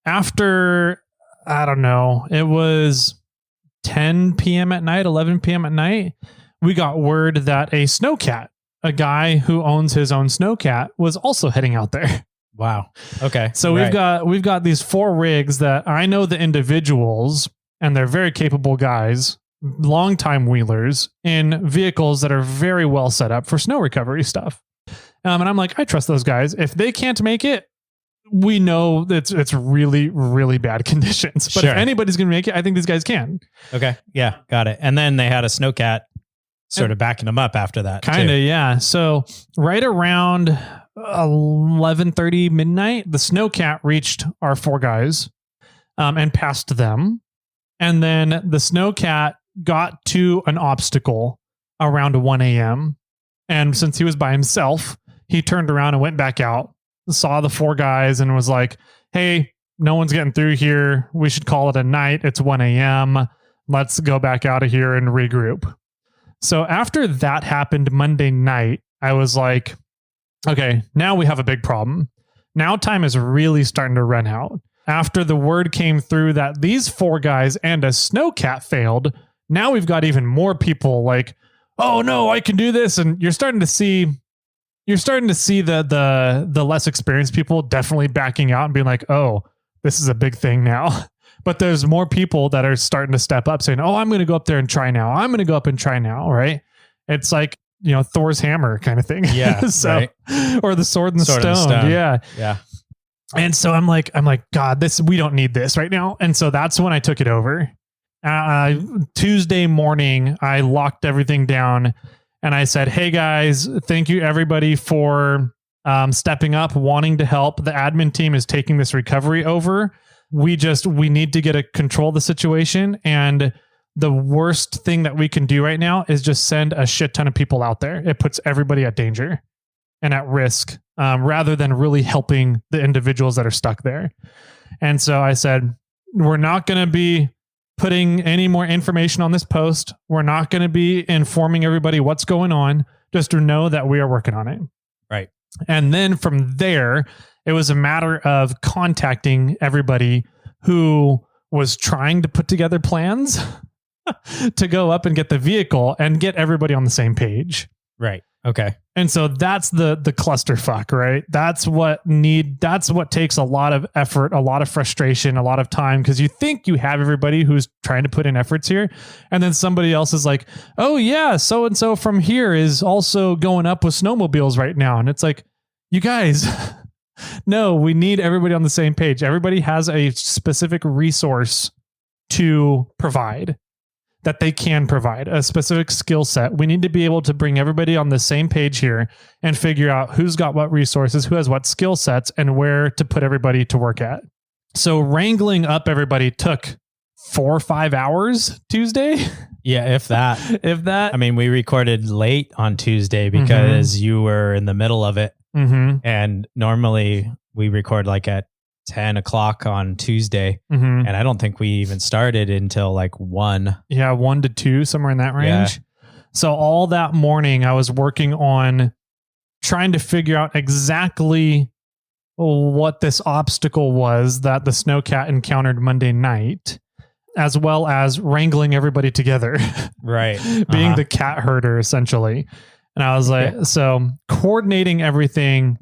After, I don't know, it was 10 p.m. at night, 11 p.m. at night, we got word that a snowcat, a guy who owns his own snowcat, was also heading out there. Wow. Okay. So we've got these 4 rigs that I know the individuals, and they're very capable guys. longtime wheelers in vehicles that are very well set up for snow recovery stuff. And I'm like, I trust those guys. If they can't make it, we know that it's really, really bad conditions. But if anybody's going to make it, I think these guys can. Okay. Yeah. Got it. And then they had a snowcat sort of backing them up after that. Kind of, yeah. So right around 11:30 midnight, the snowcat reached our 4 guys and passed them. And then the snowcat got to an obstacle around 1 a.m. And since he was by himself, he turned around and went back out, saw the 4 guys and was like, hey, no one's getting through here. We should call it a night. It's 1 a.m. Let's go back out of here and regroup. So after that happened Monday night, I was like, okay, now we have a big problem. Now time is really starting to run out. After the word came through that these 4 guys and a snowcat failed, now we've got even more people like, oh no, I can do this. And you're starting to see the less experienced people definitely backing out and being like, oh, this is a big thing now. But there's more people that are starting to step up saying, oh, I'm going to go up there and try now. I'm going to go up and try now. Right. It's like, Thor's hammer kind of thing. Yeah. So, right. Or the sword and the stone. Yeah. Yeah. And so I'm like, God, we don't need this right now. And so that's when I took it over. Tuesday morning, I locked everything down and I said, hey guys, thank you everybody for stepping up, wanting to help. The admin team is taking this recovery over. We need to get a control of the situation. And the worst thing that we can do right now is just send a shit ton of people out there. It puts everybody at danger and at risk, rather than really helping the individuals that are stuck there. And so I said, we're not going to be putting any more information on this post. We're not going to be informing everybody what's going on. Just to know that we are working on it. Right. And then from there, it was a matter of contacting everybody who was trying to put together plans to go up and get the vehicle and get everybody on the same page. Right. Okay. And so that's the clusterfuck, right? That's what takes a lot of effort, a lot of frustration, a lot of time, because you think you have everybody who's trying to put in efforts here. And then somebody else is like, oh yeah, so-and-so from here is also going up with snowmobiles right now. And it's like, you guys, no, we need everybody on the same page. Everybody has a specific resource to provide, that they can provide a specific skill set. We need to be able to bring everybody on the same page here and figure out who's got what resources, who has what skill sets, and where to put everybody to work at. So wrangling up everybody took 4 or 5 hours Tuesday. Yeah, if that. If that. I mean, we recorded late on Tuesday because you were in the middle of it. Mm-hmm. And normally we record like at 10 o'clock on Tuesday. Mm-hmm. And I don't think we even started until like 1. Yeah, 1 to 2, somewhere in that range. Yeah. So all that morning I was working on trying to figure out exactly what this obstacle was that the snowcat encountered Monday night, as well as wrangling everybody together. Right. Being the cat herder, essentially. And I was like, so coordinating everything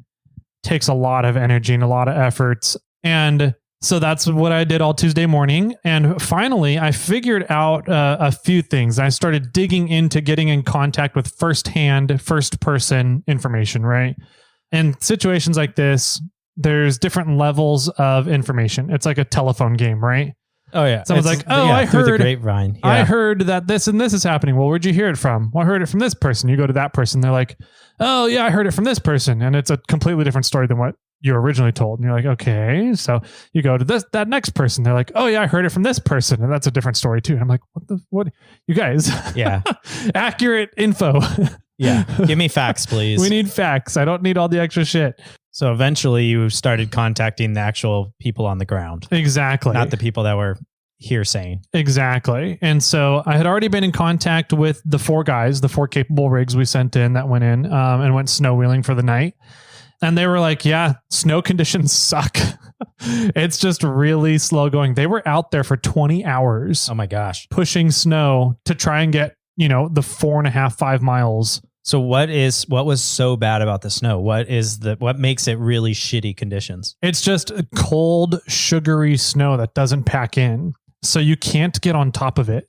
takes a lot of energy and a lot of efforts. And so that's what I did all Tuesday morning. And finally, I figured out a few things. I started digging into getting in contact with first person information, right? In situations like this, there's different levels of information. It's like a telephone game, right? Oh yeah. Someone's like, oh, I heard the grapevine. Yeah. I heard that this and this is happening. Well, where'd you hear it from? Well, I heard it from this person. You go to that person. They're like, oh yeah, I heard it from this person. And it's a completely different story than what you were originally told. And you're like, okay. So you go to that next person. They're like, oh yeah, I heard it from this person. And that's a different story too. And I'm like, what you guys? Yeah. Accurate info. Yeah. Give me facts, please. We need facts. I don't need all the extra shit. So eventually you started contacting the actual people on the ground. Exactly. Not the people that were hearsaying. Exactly. And so I had already been in contact with the 4 guys, the 4 capable rigs we sent in that went in and went snow wheeling for the night. And they were like, yeah, snow conditions suck. It's just really slow going. They were out there for 20 hours. Oh my gosh. Pushing snow to try and get, the 4.5, 5 miles. So what was so bad about the snow? What makes it really shitty conditions? It's just cold, sugary snow that doesn't pack in. So you can't get on top of it.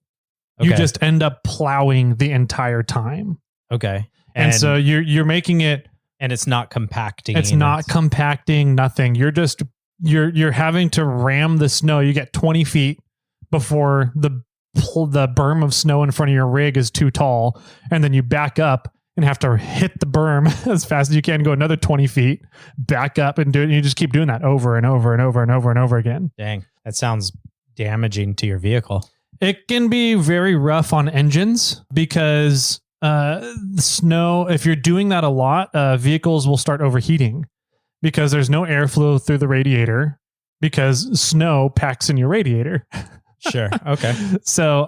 You just end up plowing the entire time. Okay. And so you're making it, and it's not compacting. It's not compacting, nothing. You're having to ram the snow. You get 20 feet before the berm of snow in front of your rig is too tall. And then you back up and have to hit the berm as fast as you can, go another 20 feet, back up and do it. And you just keep doing that over and over and over and over and over again. Dang, that sounds damaging to your vehicle. It can be very rough on engines because the snow, if you're doing that a lot, vehicles will start overheating because there's no airflow through the radiator because snow packs in your radiator. Sure. Okay. So,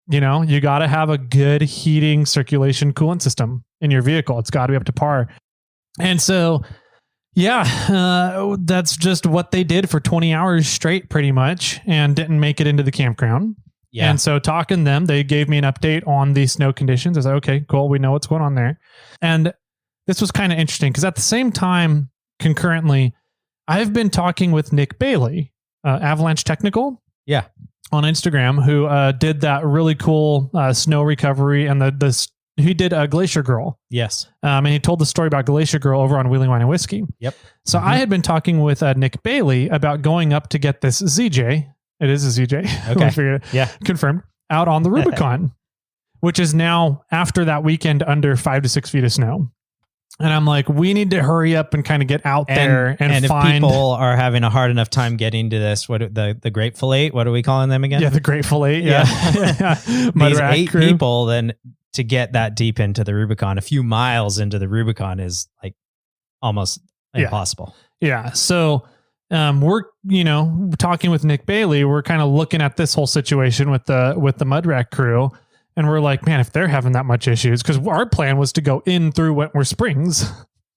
you got to have a good heating, circulation, coolant system in your vehicle. It's got to be up to par. And so, that's just what they did for 20 hours straight pretty much and didn't make it into the campground. Yeah. And so talking to them, they gave me an update on the snow conditions. I was like, okay, cool. We know what's going on there. And this was kind of interesting because at the same time, concurrently, I've been talking with Nick Bailey, Avalanche Technical. Yeah. On Instagram, who did that really cool snow recovery and he did a Glacier Girl. Yes. And he told the story about Glacier Girl over on Wheeling Wine and Whiskey. Yep. So I had been talking with Nick Bailey about going up to get this ZJ. It is a ZJ. Okay. Yeah. Confirmed. Out on the Rubicon, which is now after that weekend under 5 to 6 feet of snow. And I'm like, we need to hurry up and kind of get out there and find. If people are having a hard enough time getting to this, the Grateful Eight, what are we calling them again? Yeah, the Grateful Eight. Yeah. These 8 people, then to get that deep into the Rubicon, a few miles into the Rubicon is like almost impossible. Yeah. So we're, talking with Nick Bailey, we're kind of looking at this whole situation with the Mud Rack crew. And we're like, man, if they're having that much issues, because our plan was to go in through Wentworth Springs.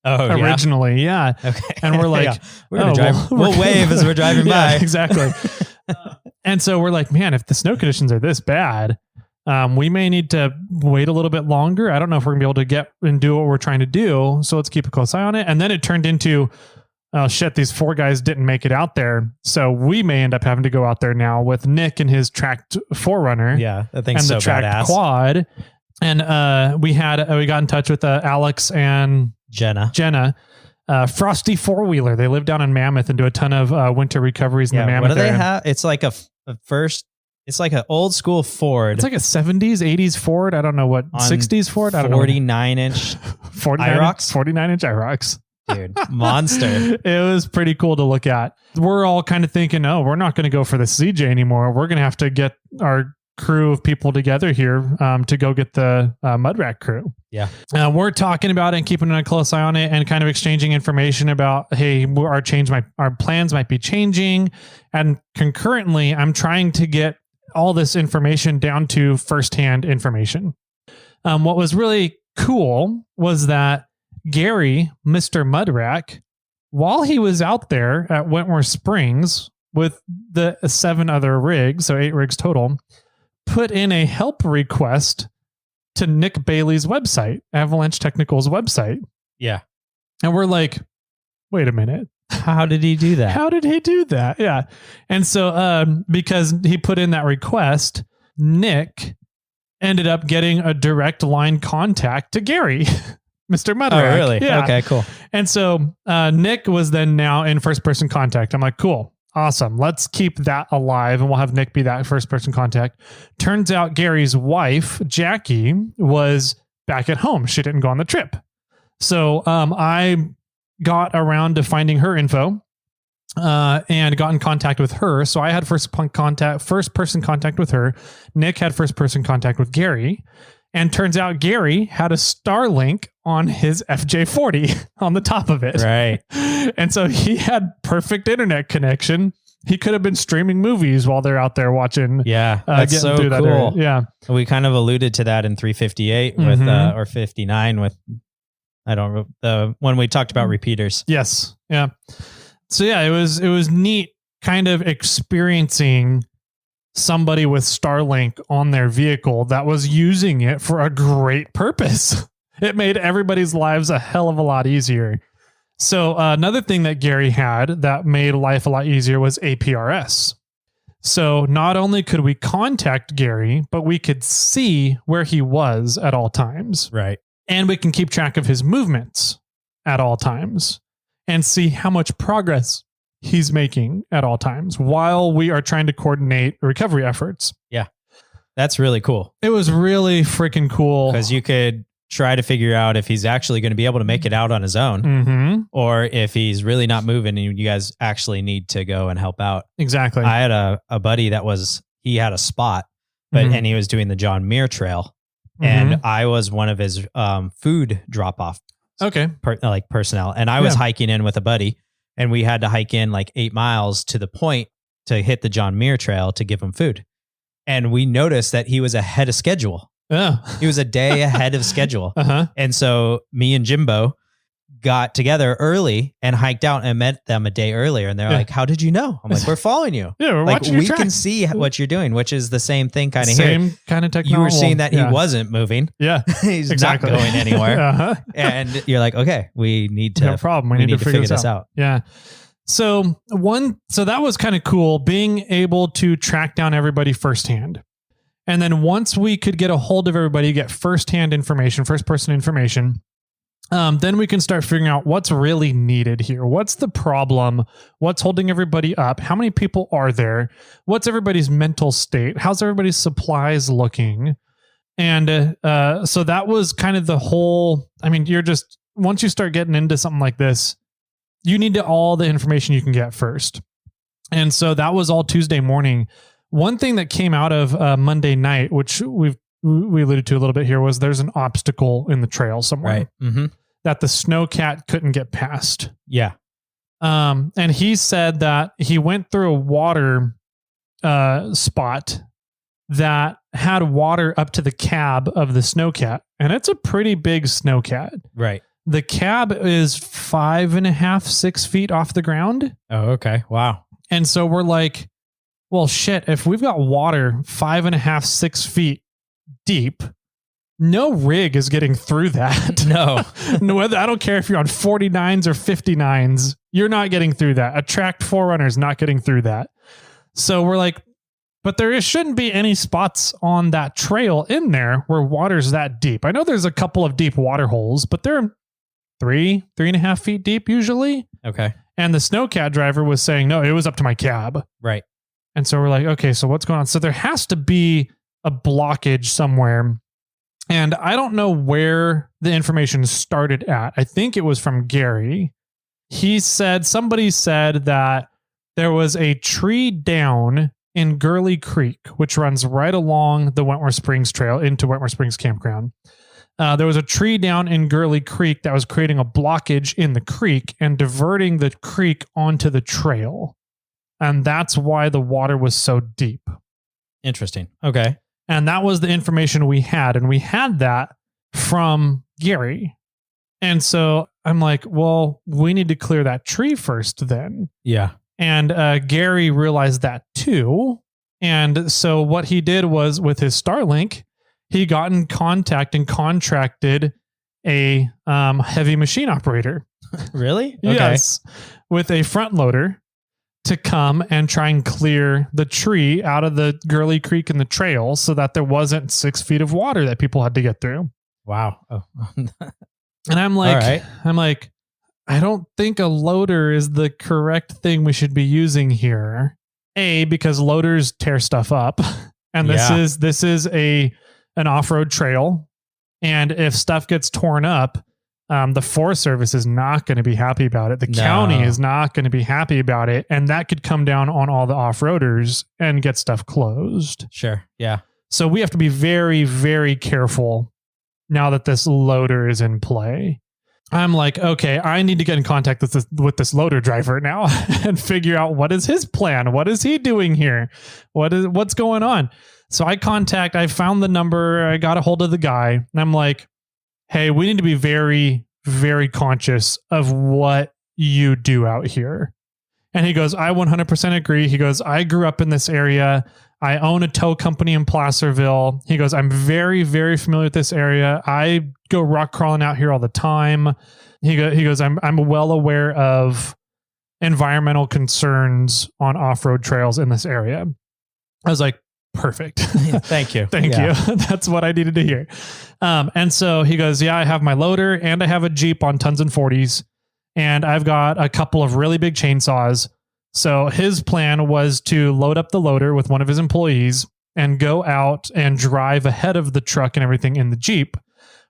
Oh, originally. Yeah. Okay. And we're like, we're going to drive. We'll wave as we're driving by. Exactly. And so we're like, man, if the snow conditions are this bad, we may need to wait a little bit longer. I don't know if we're gonna be able to get and do what we're trying to do. So let's keep a close eye on it. And then it turned into, oh shit, these 4 guys didn't make it out there. So we may end up having to go out there now with Nick and his tracked 4Runner. Yeah, that thing's and so the tracked badass. Quad. And we got in touch with Alex and Jenna. Frosty 4-wheeler. They live down in Mammoth and do a ton of winter recoveries in the Mammoth. What do they have? It's like it's like an old school Ford. It's like a 70s, 80s Ford. I don't know what 60s Ford. I don't know. 49-inch IROX. 49-inch IROX. Dude, monster. It was pretty cool to look at. We're all kind of thinking, oh, we're not going to go for the CJ anymore. We're going to have to get our crew of people together here to go get the Mud Rack crew. Yeah. We're talking about it and keeping a close eye on it and kind of exchanging information about, hey, our plans might be changing. And concurrently, I'm trying to get all this information down to firsthand information. What was really cool was that Gary, Mr. Mud Rack, while he was out there at Wentworth Springs with the 7 other rigs, so 8 rigs total, put in a help request to Nick Bailey's website, Avalanche Technical's website. Yeah. And we're like, wait a minute. How did he do that? How did he do that? Yeah. And so because he put in that request, Nick ended up getting a direct line contact to Gary. Mr. Mud Rack. Oh, really? Yeah. Okay, cool. And so Nick was then now in first person contact. I'm like, cool, awesome. Let's keep that alive and we'll have Nick be that first person contact. Turns out Gary's wife, Jackie, was back at home. She didn't go on the trip. So I got around to finding her info and got in contact with her. So I had first person contact with her. Nick had first person contact with Gary. And turns out Gary had a Starlink on his FJ40 on the top of it. Right. And so he had perfect internet connection. He could have been streaming movies while they're out there watching. Yeah. That's so cool. That yeah. We kind of alluded to that in 358 with, or 59 with, when we talked about repeaters. Yes. Yeah. So yeah, it was neat kind of experiencing somebody with Starlink on their vehicle that was using it for a great purpose. It made everybody's lives a hell of a lot easier. So another thing that Gary had that made life a lot easier was APRS. So not only could we contact Gary, but we could see where he was at all times. Right. And we can keep track of his movements at all times and see how much progress he's making at all times while we are trying to coordinate recovery efforts. Yeah. That's really cool. It was really freaking cool. Because you could try to figure out if he's actually going to be able to make it out on his own, or if he's really not moving and you guys actually need to go and help out. Exactly. I had a buddy that he had a spot, and he was doing the John Muir Trail, and I was one of his food drop off personnel, and I was hiking in with a buddy, and we had to hike in like 8 miles to the point to hit the John Muir Trail to give him food. And we noticed that he was ahead of schedule. Oh. He was a day ahead of schedule. And so me and Jimbo got together early and hiked out and met them a day earlier. And they're like, how did you know? I'm like, we're following you. Yeah, we're like, watching your we track. can see what you're doing, which is the same thing kind of here. Same kind of technology. You were seeing that he wasn't moving. Yeah. He's not going anywhere. And you're like, okay, we need to, no problem. We need to figure this out. Yeah. So that was kind of cool, being able to track down everybody firsthand. And then once we could get a hold of everybody, get first-person information, then we can start figuring out what's really needed here. What's the problem? What's holding everybody up? How many people are there? What's everybody's mental state? How's everybody's supplies looking? And so that was kind of the whole, I mean, once you start getting into something like this, you need all the information you can get first. And so that was all Tuesday morning. One thing that came out of Monday night, which we alluded to a little bit here, was there's an obstacle in the trail somewhere that the snowcat couldn't get past. Yeah. And he said that he went through a water spot that had water up to the cab of the snowcat. And it's a pretty big snowcat. Right. The cab is 5.5, 6 feet off the ground. Oh, okay. Wow. And so we're like, well, shit, if we've got water 5.5, 6 feet deep, no rig is getting through that. No. I don't care if you're on 49s or 59s, you're not getting through that. A tracked 4Runner is not getting through that. So we're like, but there shouldn't be any spots on that trail in there where water's that deep. I know there's a couple of deep water holes, but they're 3.5 feet deep usually. Okay. And the snowcat driver was saying, no, it was up to my cab. Right. And so we're like, okay, so what's going on? So there has to be a blockage somewhere. And I don't know where the information started at. I think it was from Gary. Somebody said that there was a tree down in Gurley Creek, which runs right along the Wentworth Springs Trail into Wentworth Springs Campground. There was a tree down in Gurley Creek that was creating a blockage in the creek and diverting the creek onto the trail. And that's why the water was so deep. Interesting. Okay. And that was the information we had. And we had that from Gary. And so I'm like, well, we need to clear that tree first then. Yeah. And Gary realized that too. And so what he did was, with his Starlink, he got in contact and contracted a heavy machine operator. Really? Okay. Yes. With a front loader to come and try and clear the tree out of the Gurley Creek and the trail so that there wasn't 6 feet of water that people had to get through. Wow. Oh. And I'm like, I don't think a loader is the correct thing we should be using here. Because loaders tear stuff up. And this is an off-road trail. And if stuff gets torn up, the Forest Service is not going to be happy about it. The county is not going to be happy about it. And that could come down on all the off-roaders and get stuff closed. Sure. Yeah. So we have to be very, very careful now that this loader is in play. I'm like, okay, I need to get in contact with this loader driver now and figure out what is his plan. What is he doing here? What's going on? So I found the number. I got a hold of the guy and I'm like, hey, we need to be very, very conscious of what you do out here. And he goes, I 100% agree. He goes, I grew up in this area. I own a tow company in Placerville. He goes, I'm very, very familiar with this area. I go rock crawling out here all the time. He goes, I'm well aware of environmental concerns on off-road trails in this area. I was like, perfect. Thank you. Thank you. That's what I needed to hear. And so he goes, yeah, I have my loader and I have a Jeep on tons and 40s. And I've got a couple of really big chainsaws. So his plan was to load up the loader with one of his employees and go out and drive ahead of the truck and everything in the Jeep.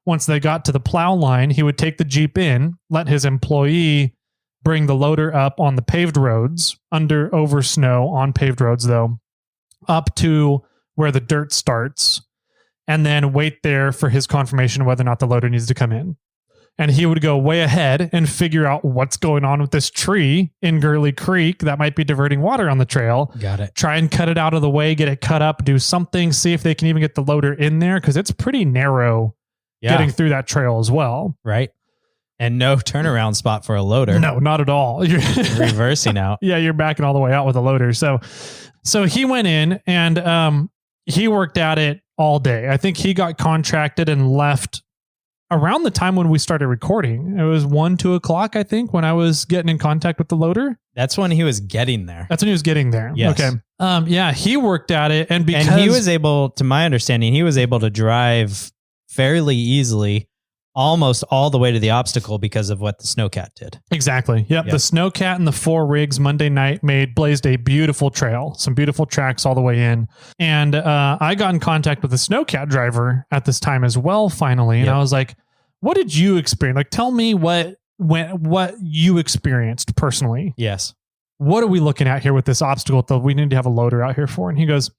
Once they got to the plow line, he would take the Jeep in, let his employee bring the loader up on the paved roads, over snow on paved roads though, up to where the dirt starts, and then wait there for his confirmation whether or not the loader needs to come in. And he would go way ahead and figure out what's going on with this tree in Gurley Creek that might be diverting water on the trail. Got it. Try and cut it out of the way, get it cut up, do something, see if they can even get the loader in there, because it's pretty narrow getting through that trail as well. Right. And no turnaround spot for a loader. No, not at all. You're reversing out. Yeah, you're backing all the way out with a loader. So he went in and he worked at it all day. I think he got contracted and left around the time when we started recording. It was 1-2 o'clock, I think, when I was getting in contact with the loader. That's when he was getting there. That's when he was getting there. Yes. Okay. Yeah, he worked at it. And because he was able, to my understanding, he was able to drive fairly easily almost all the way to the obstacle because of what the Snowcat did. Exactly. Yep. The Snowcat and the 4 rigs Monday night blazed a beautiful trail, some beautiful tracks all the way in. And I got in contact with the Snowcat driver at this time as well, finally. And I was like, what did you experience? Like, tell me what you experienced personally. Yes. What are we looking at here with this obstacle that we need to have a loader out here for? And he goes,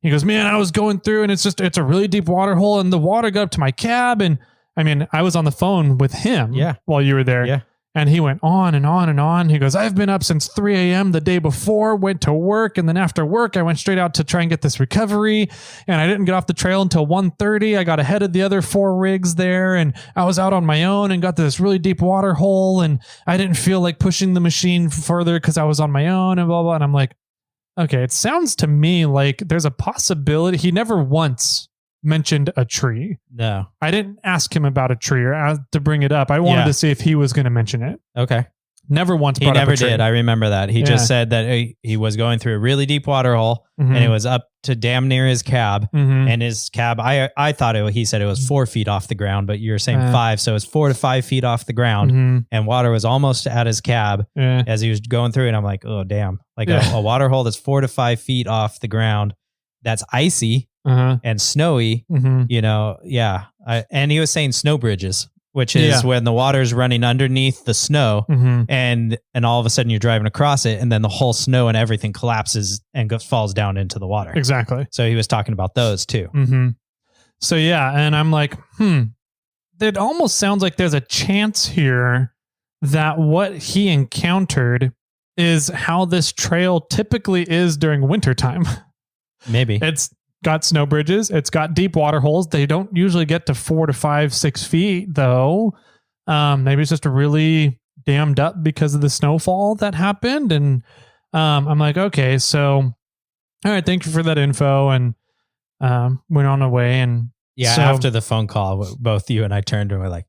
man, I was going through and it's a really deep water hole and the water got up to my cab. And I mean, I was on the phone with him while you were there. Yeah. And he went on and on and on. He goes, I've been up since 3 a.m. the day before, went to work. And then after work, I went straight out to try and get this recovery. And I didn't get off the trail until 1:30. I got ahead of the other 4 rigs there. And I was out on my own and got to this really deep water hole. And I didn't feel like pushing the machine further because I was on my own and blah, blah. And I'm like, okay, it sounds to me like there's a possibility. He never once mentioned a tree. No. I didn't ask him about a tree or ask to bring it up. I wanted to see if he was going to mention it. Okay. Never once brought up a tree. He never did. I remember that. He just said that he was going through a really deep water hole and it was up to damn near his cab. And his cab, I thought he said it was 4 feet off the ground, but you're saying 5. So it's 4 to 5 feet off the ground and water was almost at his cab as he was going through. And I'm like, oh, damn. Like a water hole that's 4 to 5 feet off the ground. That's icy. And snowy, you know, and he was saying snow bridges, which is when the water's running underneath the snow and all of a sudden you're driving across it and then the whole snow and everything collapses and falls down into the water. Exactly. So he was talking about those too. So and I'm like, it almost sounds like there's a chance here that what he encountered is how this trail typically is during wintertime. Maybe. It's got snow bridges. It's got deep water holes. They don't usually get to 4 to 5, 6 feet though. Maybe it's just really dammed up because of the snowfall that happened. And I'm like, okay, so all right, thank you for that info. And went on our way. And after the phone call, both you and I turned and we're like,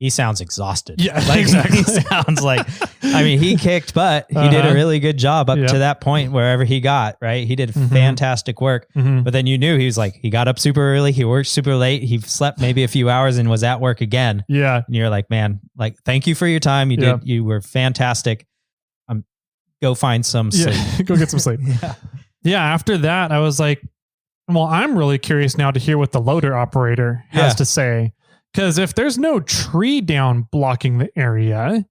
he sounds exhausted. Yeah, like, exactly. He sounds like, I mean, he kicked butt. He did a really good job up to that point, wherever he got, right? He did fantastic work. But then you knew he got up super early. He worked super late. He slept maybe a few hours and was at work again. Yeah. And you're like, man, like, thank you for your time. You were fantastic. Go find some sleep. Go get some sleep. After that, I was like, well, I'm really curious now to hear what the loader operator has to say. Because if there's no tree down blocking the area,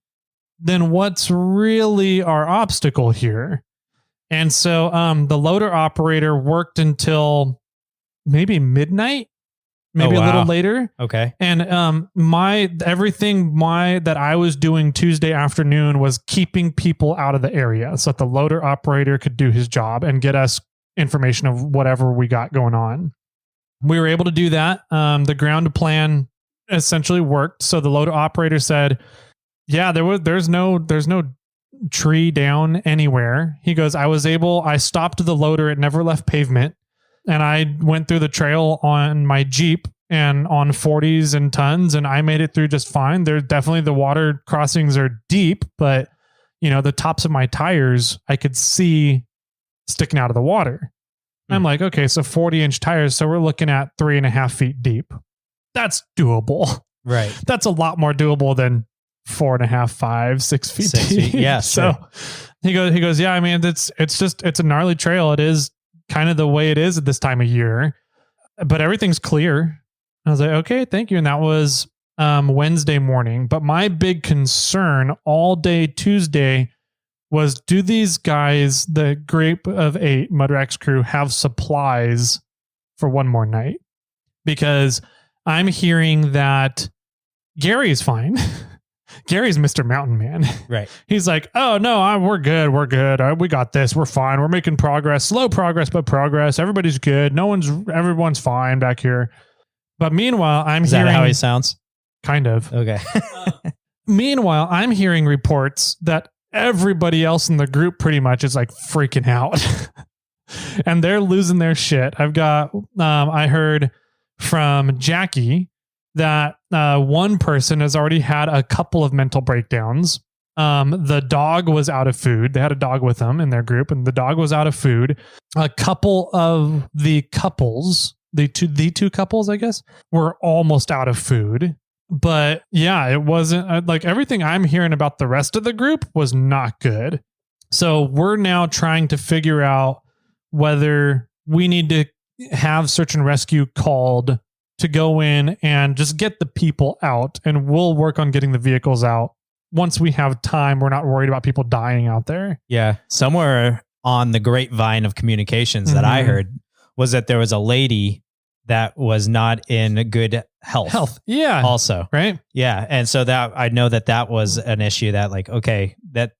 then what's really our obstacle here? And so the loader operator worked until maybe midnight, maybe a little later. Okay. And everything that I was doing Tuesday afternoon was keeping people out of the area so that the loader operator could do his job and get us information of whatever we got going on. We were able to do that. The ground plan essentially worked. So the loader operator said, there's no tree down anywhere. He goes, I stopped the loader. It never left pavement. And I went through the trail on my Jeep and on 40s and tons, and I made it through just fine. There's definitely the water crossings are deep, but the tops of my tires, I could see sticking out of the water. I'm like, okay, so 40-inch tires. So we're looking at 3.5 feet deep. That's doable. Right. That's a lot more doable than 4.5, 5, 6 feet 6 deep. feet. Yeah. So he goes, yeah, I mean, it's a gnarly trail. It is kind of the way it is at this time of year, but everything's clear. I was like, okay, thank you. And that was Wednesday morning. But my big concern all day Tuesday was, do these guys, the Group of 8 Mudrax crew, have supplies for one more night? Because I'm hearing that Gary's fine. Gary's Mr. Mountain Man. Right. He's like, oh, no, we're good. We're good. We got this. We're fine. We're making progress. Slow progress, but progress. Everybody's good. Everyone's fine back here. But meanwhile, Is that how he sounds? Kind of. Okay. Meanwhile, I'm hearing reports that everybody else in the group pretty much is like freaking out. And they're losing their shit. I heard from Jackie that one person has already had a couple of mental breakdowns. The dog was out of food. They had a dog with them in their group, and the dog was out of food. A couple of the couples, the two couples, I guess, were almost out of food. But yeah, it wasn't like everything I'm hearing about the rest of the group was not good. So we're now trying to figure out whether we need to have search and rescue called to go in and just get the people out, and we'll work on getting the vehicles out once we have time. We're not worried about people dying out there. Yeah. Somewhere on the grapevine of communications that I heard was that there was a lady that was not in good health. Yeah. Also. Right. Yeah. And so that I know that was an issue that, like, okay, that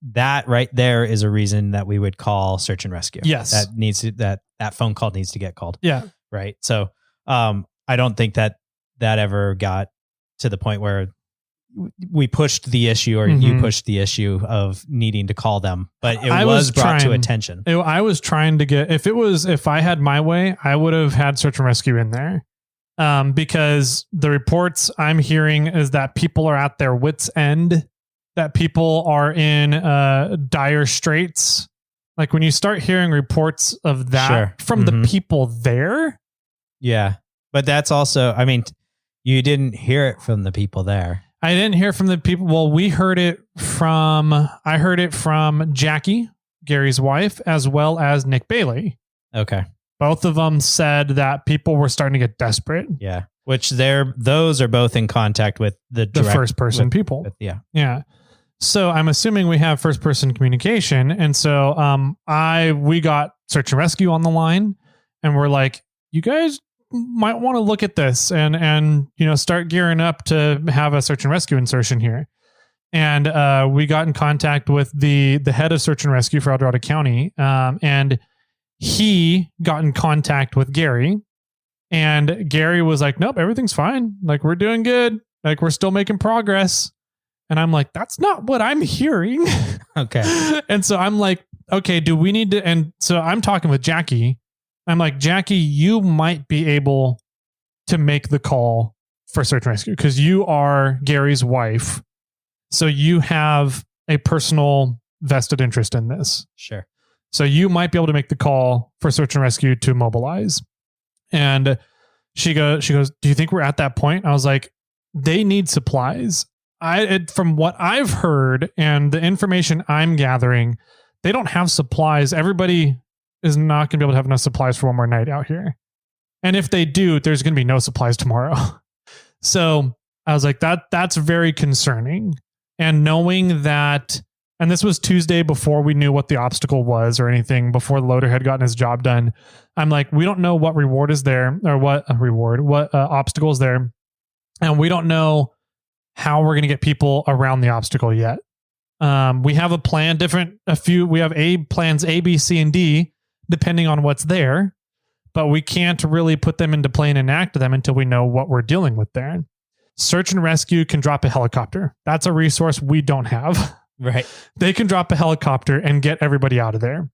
right there is a reason that we would call search and rescue. Yes. That phone call needs to get called. Yeah. Right. So, I don't think that ever got to the point where we pushed the issue or you pushed the issue of needing to call them, but it was brought to attention. I was trying to get, if I had my way, I would have had search and rescue in there. Because the reports I'm hearing is that people are at their wits' end, that people are in dire straits. Like when you start hearing reports of that from the people there. Yeah. But that's also, I mean, you didn't hear it from the people there. I didn't hear from the people. Well, I heard it from Jackie, Gary's wife, as well as Nick Bailey. Okay. Both of them said that people were starting to get desperate. Yeah. Which those are both in contact with the first person people. Yeah. So I'm assuming we have first person communication. And so we got search and rescue on the line, and we're like, you guys might want to look at this and start gearing up to have a search and rescue insertion here. And we got in contact with the head of search and rescue for El Dorado County, and he got in contact with Gary, and Gary was like, nope, everything's fine. Like, we're doing good. Like, we're still making progress. And I'm like, that's not what I'm hearing. Okay. And so I'm like, okay, do we need to, and so I'm talking with Jackie. I'm like, Jackie, you might be able to make the call for search and rescue because you are Gary's wife. So you have a personal vested interest in this. Sure. So you might be able to make the call for search and rescue to mobilize. And she goes, do you think we're at that point? I was like, they need supplies. From what I've heard and the information I'm gathering, they don't have supplies. Everybody is not going to be able to have enough supplies for one more night out here. And if they do, there's going to be no supplies tomorrow. So I was like, that's very concerning. And knowing that, and this was Tuesday before we knew what the obstacle was or anything, before the loader had gotten his job done. I'm like, we don't know what reward is there or what obstacle is there. And we don't know how we're going to get people around the obstacle yet. We have a plan, we have plans A, B, C, and D, depending on what's there, but we can't really put them into play and enact them until we know what we're dealing with there. Search and rescue can drop a helicopter. That's a resource we don't have. Right. They can drop a helicopter and get everybody out of there.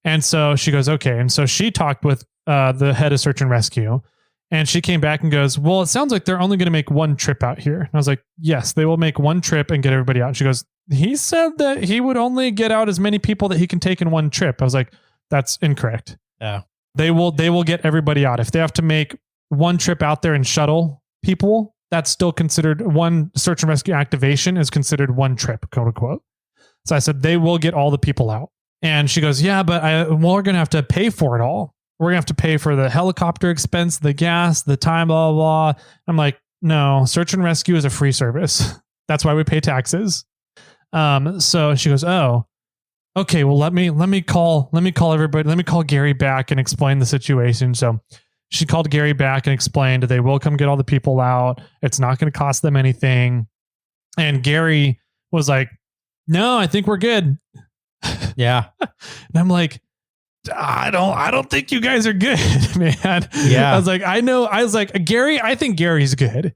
And so she goes, okay. And so she talked with the head of search and rescue, and she came back and goes, well, it sounds like they're only going to make one trip out here. And I was like, yes, they will make one trip and get everybody out. And she goes, he said that he would only get out as many people that he can take in one trip. I was like, that's incorrect. Oh. They will get everybody out. If they have to make one trip out there and shuttle people, that's still considered one search and rescue activation is considered one trip, quote unquote. So I said, they will get all the people out. And she goes, yeah, but we're going to have to pay for it all. We're going to have to pay for the helicopter expense, the gas, the time, blah, blah, blah. I'm like, no, search and rescue is a free service. That's why we pay taxes. So she goes, oh, okay, well, let me call everybody. Let me call Gary back and explain the situation. So she called Gary back and explained they will come get all the people out. It's not going to cost them anything. And Gary was like, no, I think we're good. Yeah. And I'm like, I don't think you guys are good, man. Yeah. I was like, Gary, I think Gary's good. I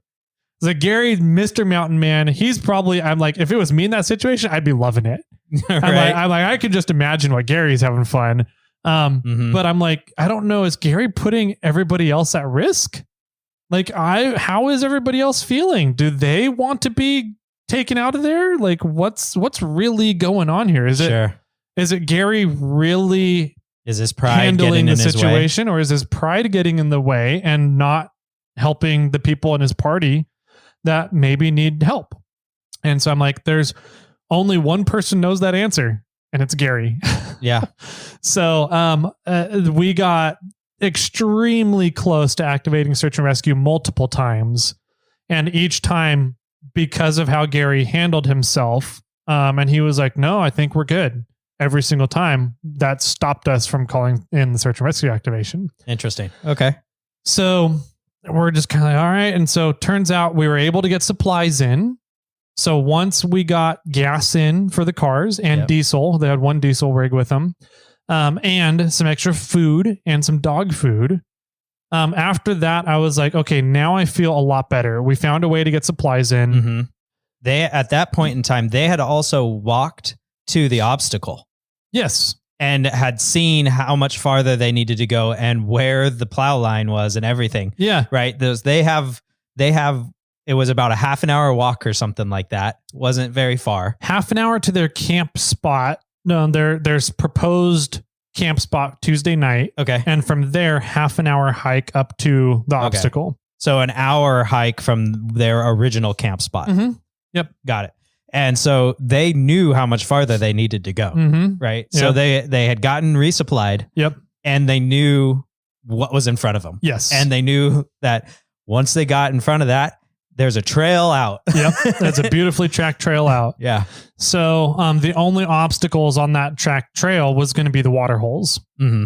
was like, Gary, Mr. Mountain Man, I'm like, if it was me in that situation, I'd be loving it. Right. I'm like, I could just imagine what Gary's having fun. But I'm like, I don't know. Is Gary putting everybody else at risk? Like, how is everybody else feeling? Do they want to be taken out of there? Like, what's really going on here? Is it Gary really is his pride handling the situation, or is his pride getting in the way and not helping the people in his party that maybe need help? And so I'm like, there's only one person knows that answer, and it's Gary. Yeah. So we got extremely close to activating search and rescue multiple times. And each time, because of how Gary handled himself, and he was like, no, I think we're good. Every single time, that stopped us from calling in the search and rescue activation. Interesting. Okay. So we're just kind of like, all right. And so turns out we were able to get supplies in. So once we got gas in for the cars and diesel, they had one diesel rig with them, and some extra food and some dog food. After that, I was like, okay, now I feel a lot better. We found a way to get supplies in. Mm-hmm. They, at that point in time, they had also walked to the obstacle. Yes. And had seen how much farther they needed to go and where the plow line was and everything. Yeah. Right. They have, it was about a half an hour walk or something like that. Wasn't very far. Half an hour to their camp spot. No, there's proposed camp spot Tuesday night. Okay. And from there, half an hour hike up to the obstacle. So an hour hike from their original camp spot. Mm-hmm. Yep. Got it. And so they knew how much farther they needed to go. Mm-hmm. Right. Yep. So they had gotten resupplied. Yep. And they knew what was in front of them. Yes. And they knew that once they got in front of that, there's a trail out. Yep. That's a beautifully tracked trail out. Yeah. So the only obstacles on that track trail was going to be the water holes,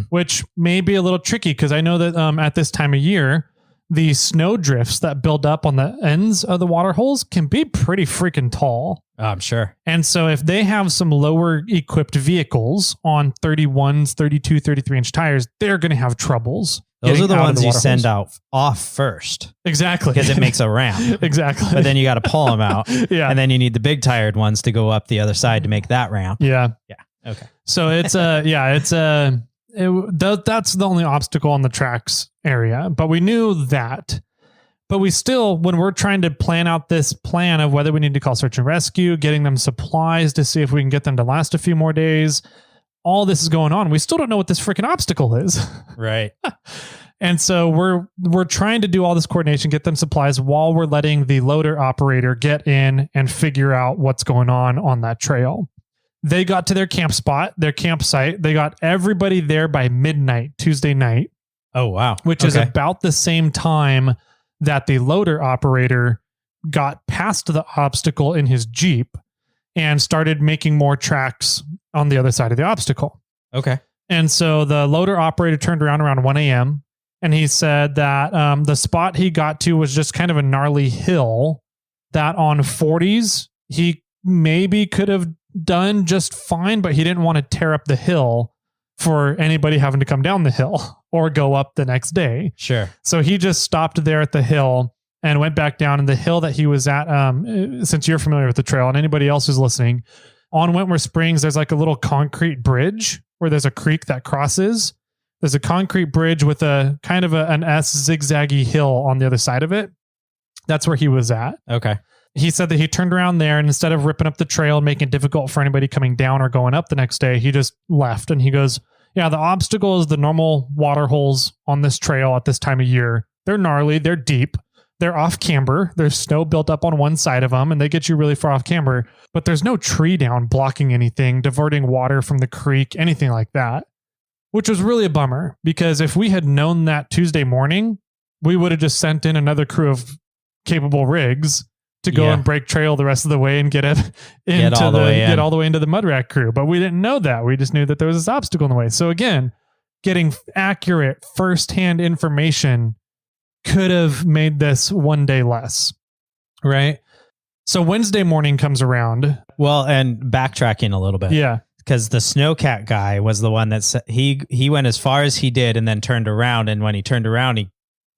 which may be a little tricky because I know that at this time of year, the snow drifts that build up on the ends of the water holes can be pretty freaking tall. I'm sure. And so if they have some lower equipped vehicles on 31s, 32, 33-inch tires, they're going to have troubles. Those are the ones you send holes. off first. Exactly. Because it makes a ramp. Exactly. But then you got to pull them out. Yeah. And then you need the big tired ones to go up the other side to make that ramp. Yeah. Yeah. Okay. So it's that's the only obstacle on the tracks area, but we knew that. But we still, when we're trying to plan out this plan of whether we need to call search and rescue, getting them supplies to see if we can get them to last a few more days, all this is going on. We still don't know what this freaking obstacle is. Right. And so we're trying to do all this coordination, get them supplies while we're letting the loader operator get in and figure out what's going on that trail. They got to their camp spot, their campsite. They got everybody there by midnight, Tuesday night. Oh, wow. Which is about the same time that the loader operator got past the obstacle in his Jeep and started making more tracks on the other side of the obstacle. Okay. And so the loader operator turned around 1 a.m. and he said that the spot he got to was just kind of a gnarly hill that on 40s, he maybe could have done just fine, but he didn't want to tear up the hill for anybody having to come down the hill or go up the next day. Sure. So he just stopped there at the hill and went back down. And the hill that he was at, since you're familiar with the trail and anybody else who's listening, on Wentworth Springs, there's like a little concrete bridge where there's a creek that crosses. There's a concrete bridge with a kind of an S zigzaggy hill on the other side of it. That's where he was at. Okay. He said that he turned around there and instead of ripping up the trail and making it difficult for anybody coming down or going up the next day, he just left. And he goes, Yeah, the obstacle is the normal water holes on this trail at this time of year. They're gnarly. They're deep. They're off camber. There's snow built up on one side of them, and they get you really far off camber. But there's no tree down blocking anything, diverting water from the creek, anything like that, which was really a bummer, because if we had known that Tuesday morning, we would have just sent in another crew of capable rigs to go and break trail the rest of the way and get all the way into the mud rack crew. But we didn't know that. We just knew that there was this obstacle in the way. So again, getting accurate firsthand information could have made this one day less, right? So Wednesday morning comes around. Well, and backtracking a little bit. Yeah. Because the snowcat guy was the one that he went as far as he did and then turned around. And when he turned around,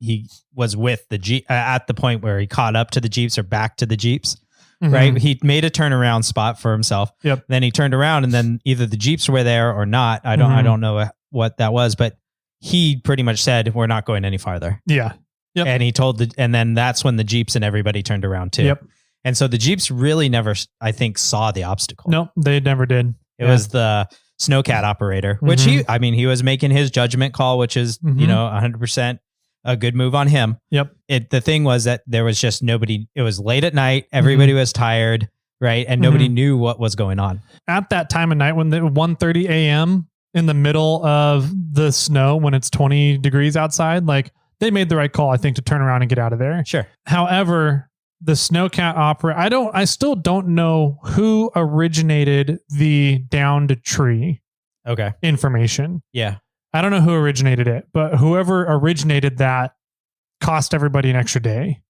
he was with the Jeep at the point where he caught up to the Jeeps or back to the Jeeps, right? He made a turnaround spot for himself. Yep. Then he turned around and then either the Jeeps were there or not. I don't know what that was, but he pretty much said, we're not going any farther. Yeah. Yep. And he told and then that's when the Jeeps and everybody turned around too. Yep. And so the Jeeps really never, I think, saw the obstacle. Nope, they never did. It was the snowcat operator, which he was making his judgment call, which is, 100% a good move on him. Yep. The thing was that there was just nobody, it was late at night. Everybody was tired, right? And nobody knew what was going on. At that time of night, when the 1:30 a.m. in the middle of the snow, when it's 20 degrees outside, like they made the right call, I think, to turn around and get out of there. Sure. However, the snowcat operator, I still don't know who originated the downed tree information. Yeah. I don't know who originated it, but whoever originated that cost everybody an extra day.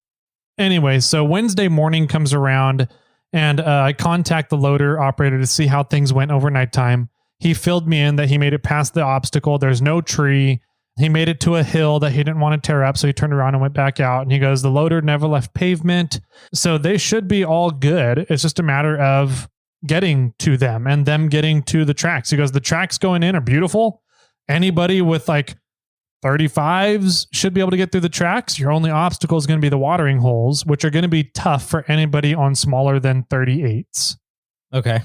Anyway, so Wednesday morning comes around and I contact the loader operator to see how things went overnight time. He filled me in that he made it past the obstacle. There's no tree. He made it to a hill that he didn't want to tear up. So he turned around and went back out, and he goes, the loader never left pavement. So they should be all good. It's just a matter of getting to them and them getting to the tracks. He goes, the tracks going in are beautiful. Anybody with like 35s should be able to get through the tracks. Your only obstacle is going to be the watering holes, which are going to be tough for anybody on smaller than 38s. Okay.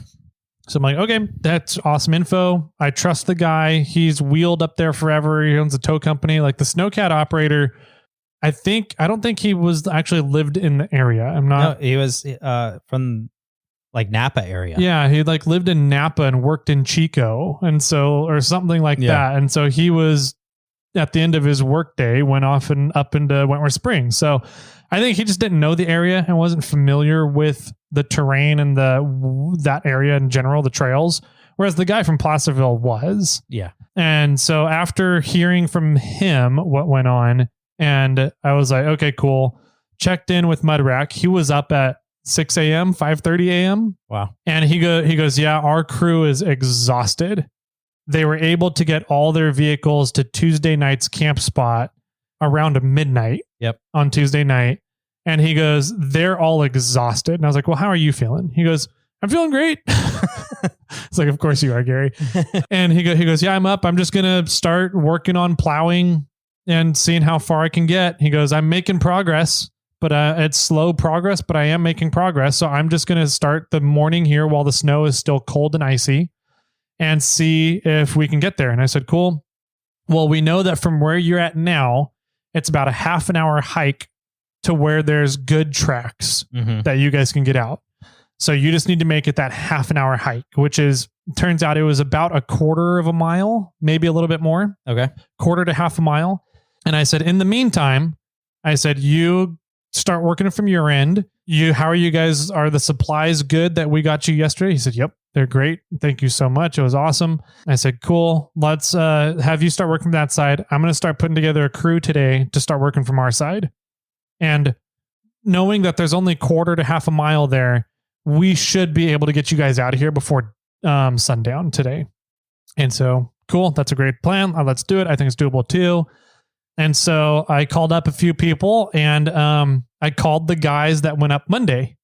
So I'm like, okay, that's awesome info. I trust the guy. He's wheeled up there forever. He owns a tow company. Like the snowcat operator, I don't think he was actually lived in the area. No, he was from like Napa area. Yeah, he like lived in Napa and worked in Chico, and so or something like that. And so he was at the end of his workday went off and up into Wentworth Springs. So I think he just didn't know the area and wasn't familiar with the terrain and that area in general, the trails. Whereas the guy from Placerville was. Yeah. And so after hearing from him what went on, and I was like, okay, cool. Checked in with Mud Rack. He was up at 6 a.m., 5:30 a.m. Wow. And he goes, yeah, our crew is exhausted. They were able to get all their vehicles to Tuesday night's camp spot around midnight. Yep. On Tuesday night. And he goes, they're all exhausted. And I was like, well, how are you feeling? He goes, I'm feeling great. It's like, of course you are, Gary. And he goes, yeah, I'm up. I'm just going to start working on plowing and seeing how far I can get. He goes, I'm making progress, but it's slow progress, but I am making progress. So I'm just going to start the morning here while the snow is still cold and icy and see if we can get there. And I said, cool. Well, we know that from where you're at now, it's about a half an hour hike to where there's good tracks that you guys can get out. So you just need to make it that half an hour hike, which turns out it was about a quarter of a mile, maybe a little bit more. Okay. Quarter to half a mile. And I said, in the meantime, you start working from your end. How are you guys? Are the supplies good that we got you yesterday? He said, yep, they're great. Thank you so much. It was awesome. I said, cool. Let's have you start working from that side. I'm going to start putting together a crew today to start working from our side. And knowing that there's only quarter to half a mile there, we should be able to get you guys out of here before sundown today. And so, cool. That's a great plan. Let's do it. I think it's doable too. And so I called up a few people and I called the guys that went up Monday.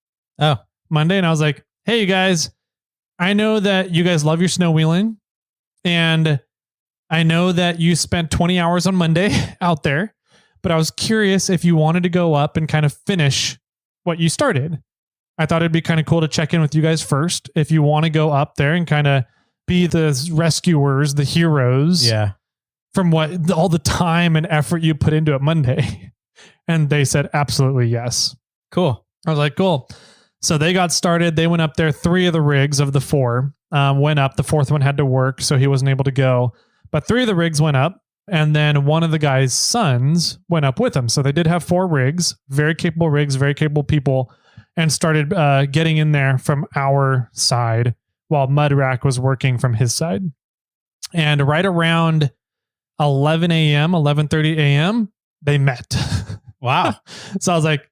Monday. And I was like, hey, you guys, I know that you guys love your snow wheeling. And I know that you spent 20 hours on Monday out there. But I was curious if you wanted to go up and kind of finish what you started. I thought it'd be kind of cool to check in with you guys first. If you want to go up there and kind of be the rescuers, the heroes. Yeah. From all the time and effort you put into it Monday. And they said, absolutely yes. Cool. I was like, cool. So they got started. They went up there. 3 of the rigs of the 4 went up. The 4th one had to work, so he wasn't able to go. But 3 of the rigs went up. And then one of the guy's sons went up with him. So they did have 4 rigs, very capable rigs, very capable people, and started getting in there from our side while Mudrack was working from his side. And right around 11 a.m., 11:30 a.m., they met. Wow. So I was like,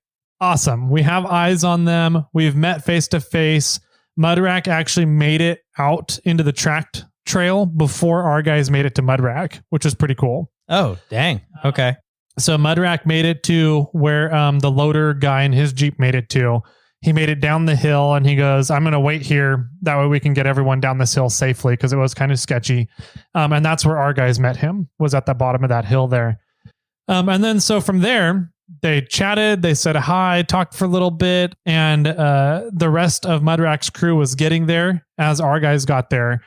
awesome. We have eyes on them. We've met face to face. Mudrack actually made it out into the tracked trail before our guys made it to Mudrack, which is pretty cool. Oh, dang. Okay. So Mudrack made it to where the loader guy in his Jeep made it to. He made it down the hill and he goes, I'm going to wait here. That way we can get everyone down this hill safely because it was kind of sketchy. And that's where our guys met him, was at the bottom of that hill there. And then so from there, they chatted, they said hi, talked for a little bit, and the rest of Mudrack's crew was getting there as our guys got there.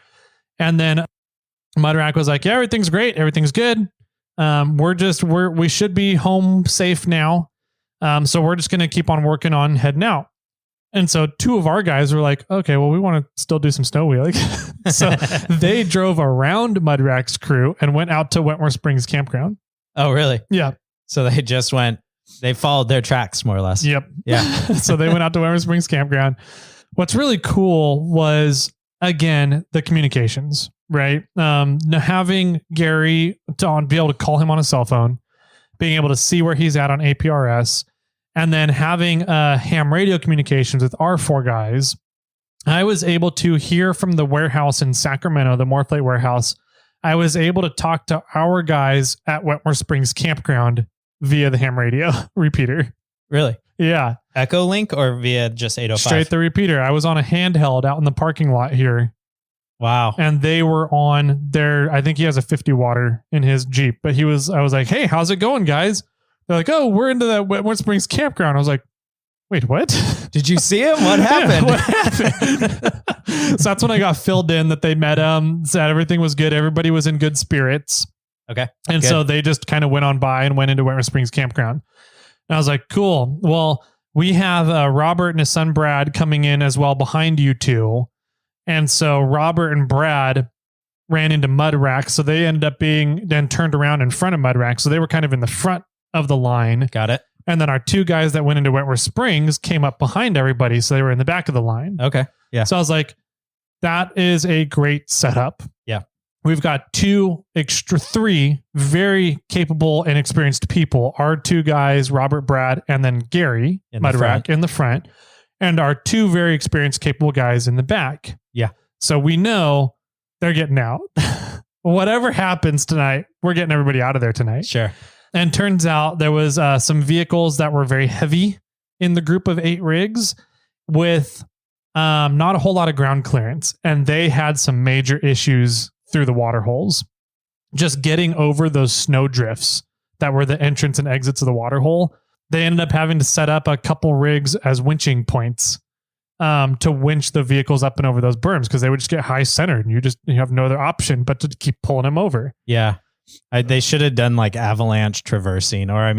And then Mudrack was like, yeah, everything's great. Everything's good. We should be home safe now. So we're just going to keep on working on heading out. And so 2 of our guys were like, okay, well, we want to still do some snow wheeling. So they drove around Mudrack's crew and went out to Wentworth Springs campground. Oh, really? Yeah. So they followed their tracks more or less. Yep. Yeah. So they went out to Wentworth Springs campground. What's really cool was, again, the communications, right? Having Gary be able to call him on a cell phone, being able to see where he's at on APRS, and then having ham radio communications with our 4 guys. I was able to hear from the warehouse in Sacramento, the Morphlate warehouse. I was able to talk to our guys at Wentworth Springs campground via the ham radio repeater. Really? Yeah. Echo link or via just 805? Straight the repeater. I was on a handheld out in the parking lot here. Wow. And they were on their, I think he has a 50 water in his Jeep, but I was like, hey, how's it going, guys? They're like, oh, we're into that Wentworth Springs campground. I was like, wait, what? Did you see him? What happened? What happened? So that's when I got filled in that they met him, said everything was good. Everybody was in good spirits. Okay. And good. So they just kind of went on by and went into Wentworth Springs campground. And I was like, cool. Well, we have Robert and his son, Brad, coming in as well behind you 2. And so Robert and Brad ran into Mudrack. So they ended up being then turned around in front of Mudrack. So they were kind of in the front of the line. Got it. And then our 2 guys that went into Wentworth Springs came up behind everybody. So they were in the back of the line. Okay. Yeah. So I was like, that is a great setup. Yeah. We've got 3 very capable and experienced people. Our 2 guys, Robert, Brad, and then Gary Mudrack in the front. And our 2 very experienced, capable guys in the back. Yeah. So we know they're getting out. Whatever happens tonight, we're getting everybody out of there tonight. Sure. And turns out there was some vehicles that were very heavy in the group of 8 rigs with not a whole lot of ground clearance. And they had some major issues through the water holes. Just getting over those snow drifts that were the entrance and exits of the water hole. They ended up having to set up a couple rigs as winching points to winch the vehicles up and over those berms because they would just get high centered and you have no other option but to keep pulling them over. Yeah. They should have done like avalanche traversing, or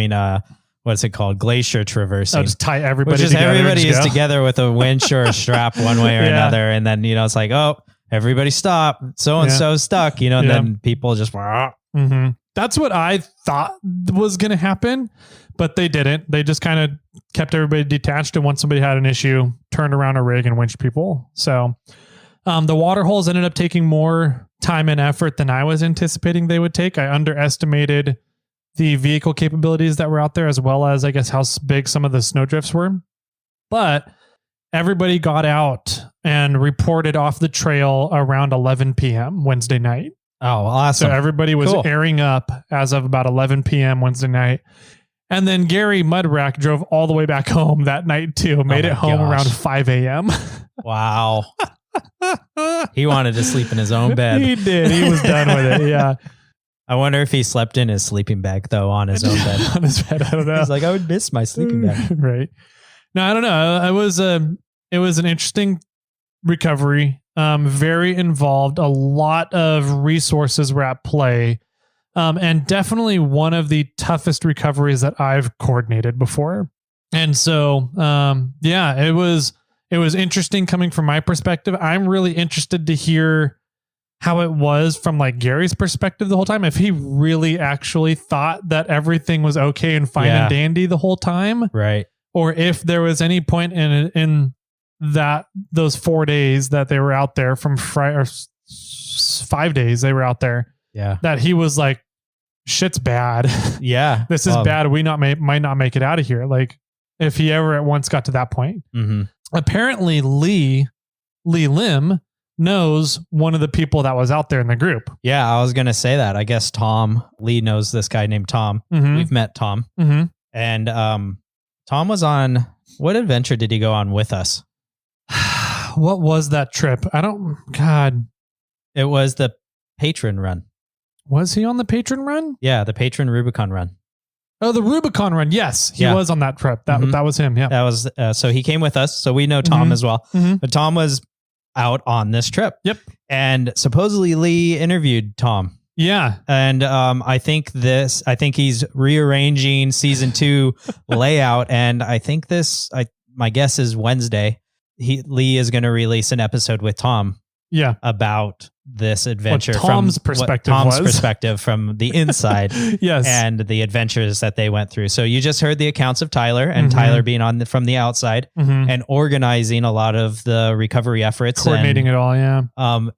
what's it called? Glacier traversing. Just tie everybody together. Everybody is together with a winch or a strap one way or another. And then, it's like, oh, everybody stop. So-and-so stuck, and then people just, mm-hmm. That's what I thought was going to happen, but they didn't. They just kind of kept everybody detached. And once somebody had an issue, turned around a rig and winched people. So the water holes ended up taking more time and effort than I was anticipating they would take. I underestimated the vehicle capabilities that were out there, as well as, I guess, how big some of the snowdrifts were. But everybody got out and reported off the trail around 11 p.m. Wednesday night. Oh, awesome. So everybody was airing up as of about 11 p.m. Wednesday night. And then Gary Mudrack drove all the way back home that night too. Made it home around 5 a.m. Wow. He wanted to sleep in his own bed. He did. He was done with it. Yeah. I wonder if he slept in his sleeping bag though on his own bed. On his bed. I don't know. He's like, I would miss my sleeping bag. Right. No, I don't know. It was an interesting recovery, very involved. A lot of resources were at play, and definitely one of the toughest recoveries that I've coordinated before. And so, it was interesting coming from my perspective. I'm really interested to hear how it was from like Gary's perspective the whole time. If he really actually thought that everything was okay and fine and dandy the whole time, right? Or if there was any point in that those 4 days that they were out there from Friday or 5 days they were out there, that he was like, shit's bad. Yeah, this is bad. We might not make it out of here. Like if he ever at once got to that point. Apparently Lee Lim knows one of the people that was out there in the group. Yeah, I was going to say that. I guess Lee knows this guy named Tom. We've met Tom. And Tom was on, what adventure did he go on with us? What was that trip? It was the Patron run. Was he on the Patron run? Yeah, the Patron Rubicon run. Oh, the Rubicon run. Yes, he was on that trip. That was him. Yeah. That was, so he came with us. So we know Tom as well. But Tom was out on this trip. Yep. And supposedly Lee interviewed Tom. Yeah. And I think he's rearranging season 2 layout. And I think my guess is Wednesday, Lee is going to release an episode with Tom. Yeah. About this adventure Tom's perspective from the inside. Yes. And the adventures that they went through. So you just heard the accounts of Tyler and Tyler being from the outside and organizing a lot of the recovery efforts. Coordinating it all. Yeah.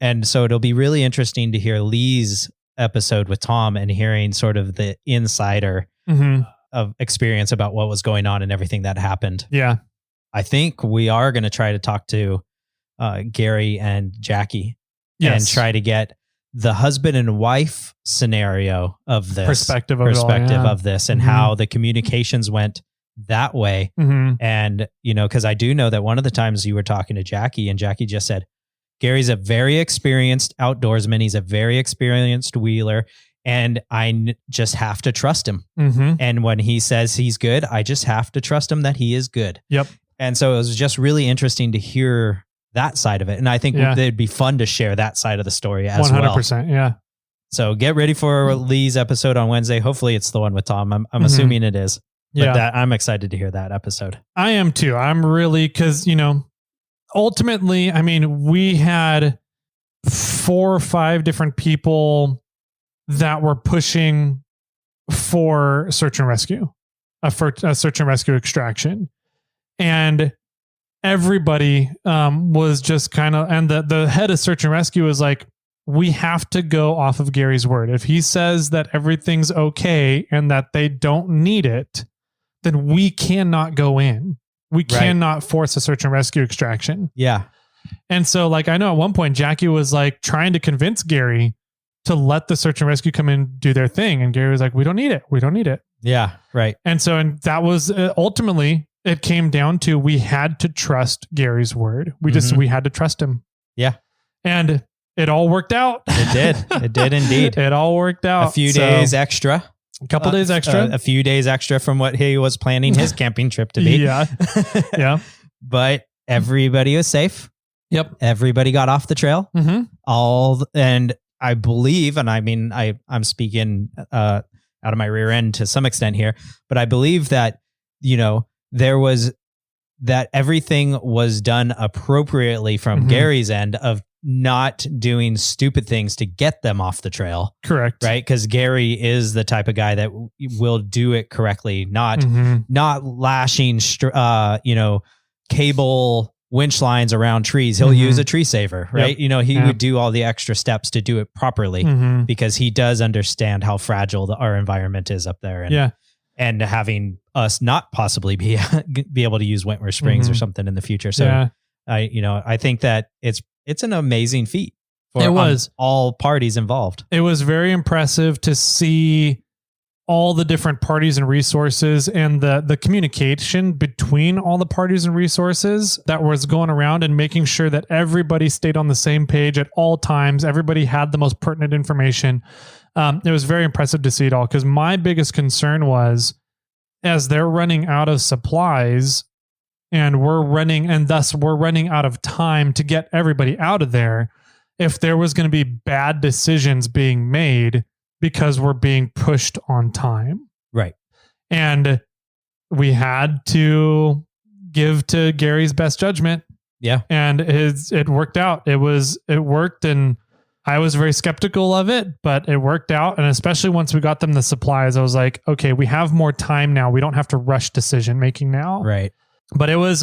And so it'll be really interesting to hear Lee's episode with Tom and hearing sort of the insider of experience about what was going on and everything that happened. Yeah. I think we are going to try to talk to Gary and Jackie and try to get the husband and wife scenario of this perspective of this and how the communications went that way. And, cause I do know that one of the times you were talking to Jackie and Jackie just said, Gary's a very experienced outdoorsman. He's a very experienced wheeler and I just have to trust him. And when he says he's good, I just have to trust him that he is good. Yep. And so it was just really interesting to hear that side of it. And I think it'd be fun to share that side of the story as 100%, yeah. So get ready for Lee's episode on Wednesday. Hopefully it's the one with Tom. I'm assuming it is. But I'm excited to hear that episode. I am too. I'm really, because, ultimately, I mean, we had 4 or 5 different people that were pushing for search and rescue, a search and rescue extraction. And everybody was just kind of, and the head of search and rescue was like, we have to go off of Gary's word. If he says that everything's okay and that they don't need it, then we cannot go in. We cannot force a search and rescue extraction. Yeah. And so like, I know at one point Jackie was like trying to convince Gary to let the search and rescue come in and do their thing. And Gary was like, we don't need it. We don't need it. Yeah. Right. And so, that was ultimately, it came down to, we had to trust Gary's word. We had to trust him. Yeah. And it all worked out. It did. It did indeed. It all worked out. A few days extra. A couple days extra. A few days extra from what he was planning his camping trip to be. Yeah. Yeah. But everybody was safe. Yep. Everybody got off the trail. And I believe, and I mean, I'm speaking out of my rear end to some extent here, but I believe that, there was that everything was done appropriately from Gary's end of not doing stupid things to get them off the trail. Correct. Right. Because Gary is the type of guy that will do it correctly, not lashing, cable winch lines around trees. He'll use a tree saver, right? Yep. He would do all the extra steps to do it properly because he does understand how fragile our environment is up there. And having us not possibly be able to use Wentworth Springs or something in the future. So I think that it's an amazing feat for all parties involved. It was very impressive to see all the different parties and resources and the communication between all the parties and resources that was going around and making sure that everybody stayed on the same page at all times. Everybody had the most pertinent information. It was very impressive to see it all, because my biggest concern was, as they're running out of supplies, and we're running out of time to get everybody out of there if there was going to be bad decisions being made because we're being pushed on time. Right. And we had to give to Gary's best judgment. Yeah. And it worked out. It worked. And I was very skeptical of it, but it worked out. And especially once we got them the supplies, I was like, okay, we have more time now. We don't have to rush decision making now. Right. But it was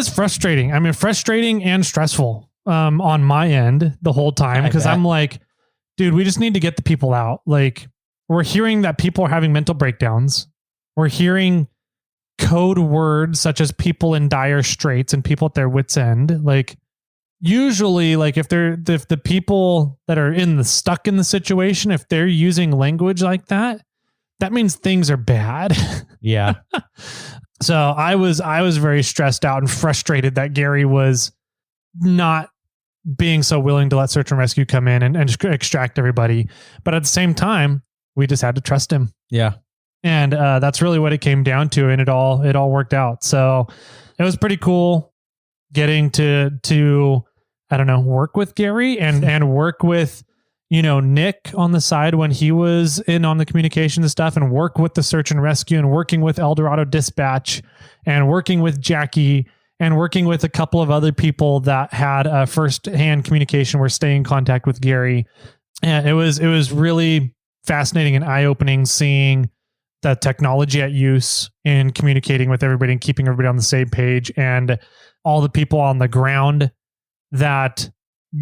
frustrating. I mean, frustrating and stressful on my end the whole time, because I'm like, dude, we just need to get the people out. Like, we're hearing that people are having mental breakdowns. We're hearing code words such as people in dire straits and people at their wits' end. Like, usually, like if the people that are stuck in the situation, if they're using language like that, that means things are bad. Yeah. So I was very stressed out and frustrated that Gary was not being so willing to let search and rescue come in and extract everybody. But at the same time, we just had to trust him. Yeah. And that's really what it came down to. And it all worked out. So it was pretty cool getting to I don't know, work with Gary and work with, Nick on the side when he was in on the communication and stuff, and work with the search and rescue, and working with Eldorado Dispatch, and working with Jackie, and working with a couple of other people that had a first-hand communication, were staying in contact with Gary. And it was really fascinating and eye-opening seeing the technology at use in communicating with everybody and keeping everybody on the same page, and all the people on the ground that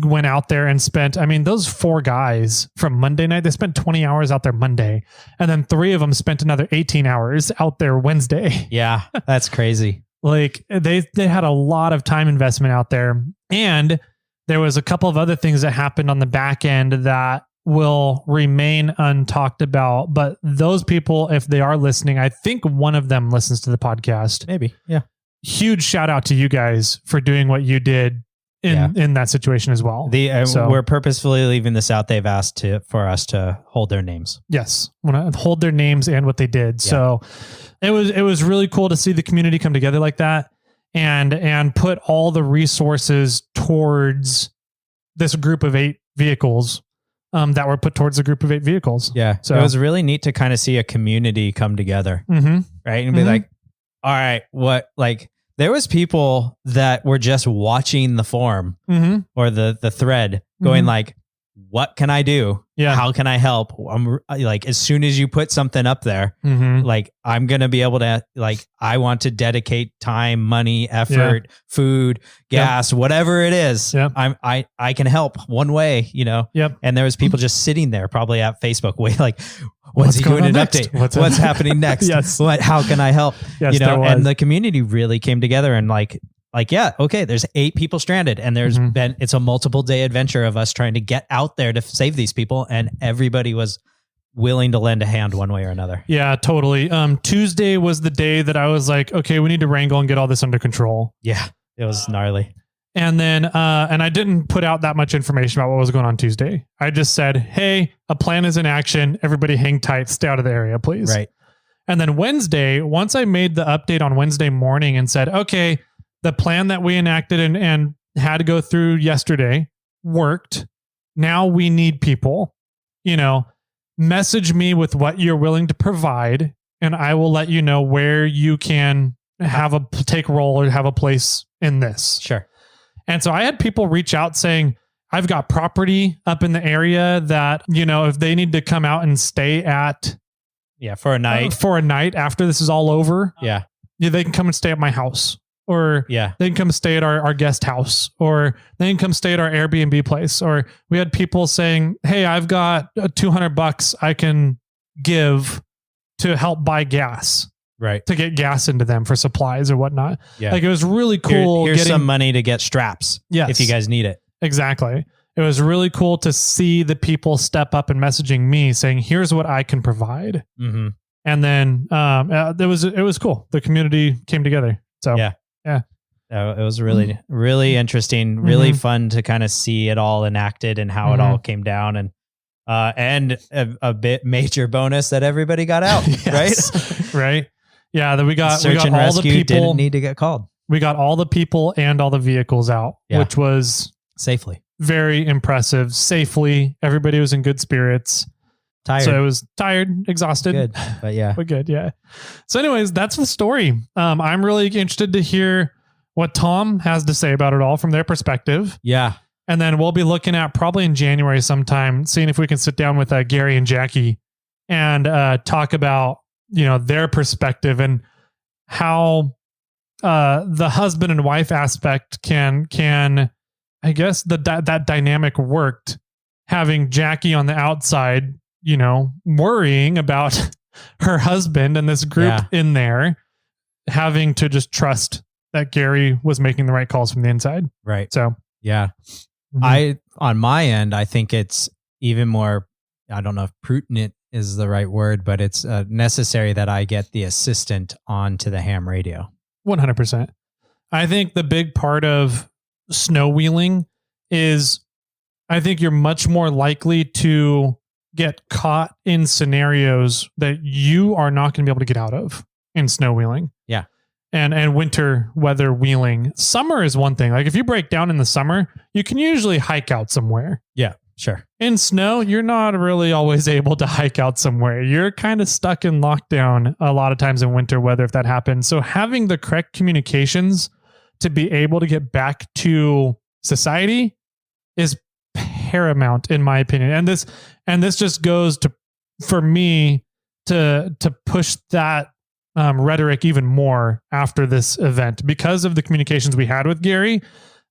went out there and spent, those 4 guys from Monday night, they spent 20 hours out there Monday, and then 3 of them spent another 18 hours out there Wednesday. Yeah, that's crazy. Like they had a lot of time investment out there. And there was a couple of other things that happened on the back end that will remain untalked about. But those people, if they are listening, I think one of them listens to the podcast. Maybe. Yeah. Huge shout out to you guys for doing what you did in that situation as well. We're purposefully leaving this out. They've asked for us to hold their names. Yes. Want to hold their names and what they did. Yeah. So it was really cool to see the community come together like that and put all the resources towards this group of 8 vehicles that were put towards a group of 8 vehicles. Yeah. So it was really neat to kind of see a community come together. Mm-hmm. Right. And be like, all right, there was people that were just watching the forum or the thread going like, what can I do? Yeah. How can I help? I'm like, as soon as you put something up there, like I'm going to be able to, like, I want to dedicate time, money, effort, food, gas, whatever it is. Yep. I can help one way, Yep. And there was people just sitting there probably at Facebook wait, like, what's he doing an update? What's happening next? Yes. How can I help? Yes, and the community really came together and like, yeah, okay, there's 8 people stranded, and there's it's a multiple day adventure of us trying to get out there to save these people, and everybody was willing to lend a hand one way or another. Yeah, totally. Tuesday was the day that I was like, okay, we need to wrangle and get all this under control. Yeah, it was gnarly. And then, and I didn't put out that much information about what was going on Tuesday. I just said, hey, a plan is in action. Everybody hang tight, stay out of the area, please. Right. And then Wednesday, once I made the update on Wednesday morning and said, okay, the plan that we enacted and had to go through yesterday worked. Now we need people, message me with what you're willing to provide, and I will let you know where you can take role or have a place in this. Sure. And so I had people reach out saying, I've got property up in the area that, if they need to come out and stay at. Yeah. For a night after this is all over. Yeah. They can come and stay at my house. Or they can come stay at our guest house, or they can come stay at our Airbnb place. Or we had people saying, hey, I've got $200 I can give to help buy gas. Right. To get gas into them for supplies or whatnot. Yeah. Like, it was really cool. Here's some money to get straps. Yes. If you guys need it. Exactly. It was really cool to see the people step up and messaging me saying, here's what I can provide. Mm-hmm. And then it was cool. The community came together. So yeah. It was really, really interesting, really fun to kind of see it all enacted and how it all came down, and a bit major bonus that everybody got out. Yes. Right. Yeah, we got search and all rescue the people. Didn't need to get called. We got all the people and all the vehicles out, which was safely, very impressive. Safely, everybody was in good spirits. Tired. So it was tired, exhausted. Good, but yeah. But good, yeah. So anyways, that's the story. I'm really interested to hear what Tom has to say about it all from their perspective. Yeah. And then we'll be looking at probably in January sometime, seeing if we can sit down with Gary and Jackie and talk about, their perspective and how the husband and wife aspect can I guess that dynamic worked, having Jackie on the outside, worrying about her husband and this group in there, having to just trust that Gary was making the right calls from the inside. Right. So, yeah. Mm-hmm. On my end, I think it's even more, I don't know if prudent is the right word, but it's necessary that I get the assistant onto the ham radio. 100%. I think the big part of snow wheeling is I think you're much more likely to get caught in scenarios that you are not going to be able to get out of in snow wheeling. Yeah. And winter weather wheeling. Summer is one thing. Like if you break down in the summer, you can usually hike out somewhere. Yeah, sure. In snow, you're not really always able to hike out somewhere. You're kind of stuck in lockdown a lot of times in winter weather if that happens. So having the correct communications to be able to get back to society is paramount in my opinion. And this just goes to, for me, to push that rhetoric even more after this event because of the communications we had with Gary.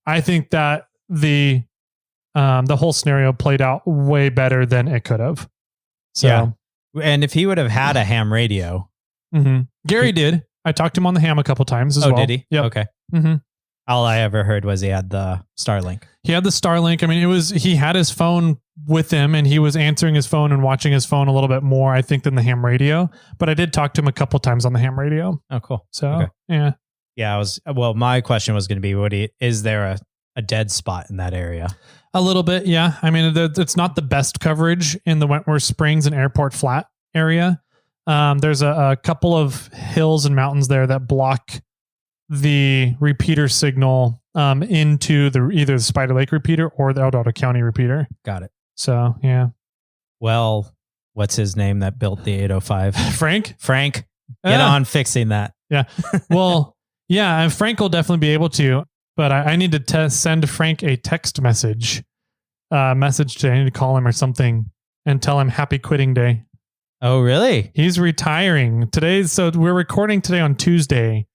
I think that the whole scenario played out way better than it could have. So, yeah. And if he would have had a ham radio, Gary did. I talked to him on the ham a couple times as well. Oh, did he? Yep. Okay. All I ever heard was he had the Starlink. He had the Starlink. I mean, he had his phone with him and he was answering his phone and watching his phone a little bit more, I think, than the ham radio. But I did talk to him a couple times on the ham radio. Oh, cool. So, yeah. Yeah, my question was going to be, is there a dead spot in that area? A little bit, yeah. I mean, it's not the best coverage in the Wentworth Springs and Airport Flat area. There's a couple of hills and mountains there that block the repeater signal into either the Spider Lake repeater or the El Dorado County repeater. Got it. So, yeah. Well, what's his name that built the 805? Frank. Get on fixing that. Yeah. Well, yeah, and Frank will definitely be able to, but I need to send Frank a text message today. I need to call him or something and tell him happy quitting day. Oh, really? He's retiring today. So we're recording today on Tuesday.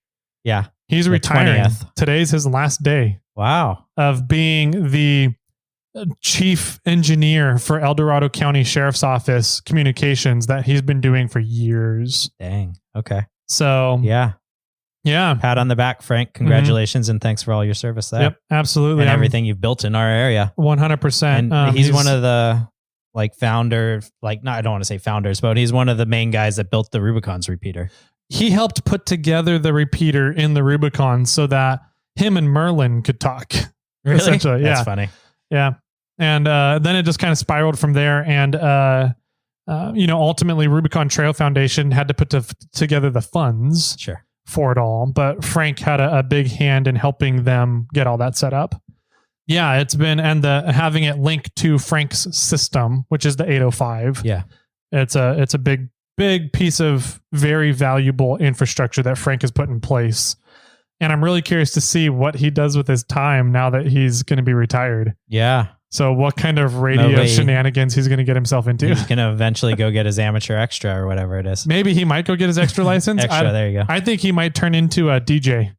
Yeah. He's retiring. 20th. Today's his last day. Wow. Of being the chief engineer for El Dorado County Sheriff's Office communications that he's been doing for years. Dang. Okay. So yeah. Pat on the back, Frank. Congratulations and thanks for all your service there. Yep, absolutely. And everything you've built in our area. 100%. And he's one of the founder, I don't want to say founders, but he's one of the main guys that built the Rubicon's repeater. He helped put together the repeater in the Rubicon so that him and Merlin could talk. Really? Essentially. Yeah. That's funny. Yeah. And then it just kind of spiraled from there. And, ultimately Rubicon Trail Foundation had to put together the funds for it all. But Frank had a big hand in helping them get all that set up. Yeah, it's been, and having it linked to Frank's system, which is the 805. Yeah. It's a big piece of very valuable infrastructure that Frank has put in place. And I'm really curious to see what he does with his time now that he's going to be retired. Yeah. So what kind of radio shenanigans he's going to get himself into. He's going to eventually go get his amateur extra or whatever it is. Maybe he might go get his extra license. There you go. I think he might turn into a DJ.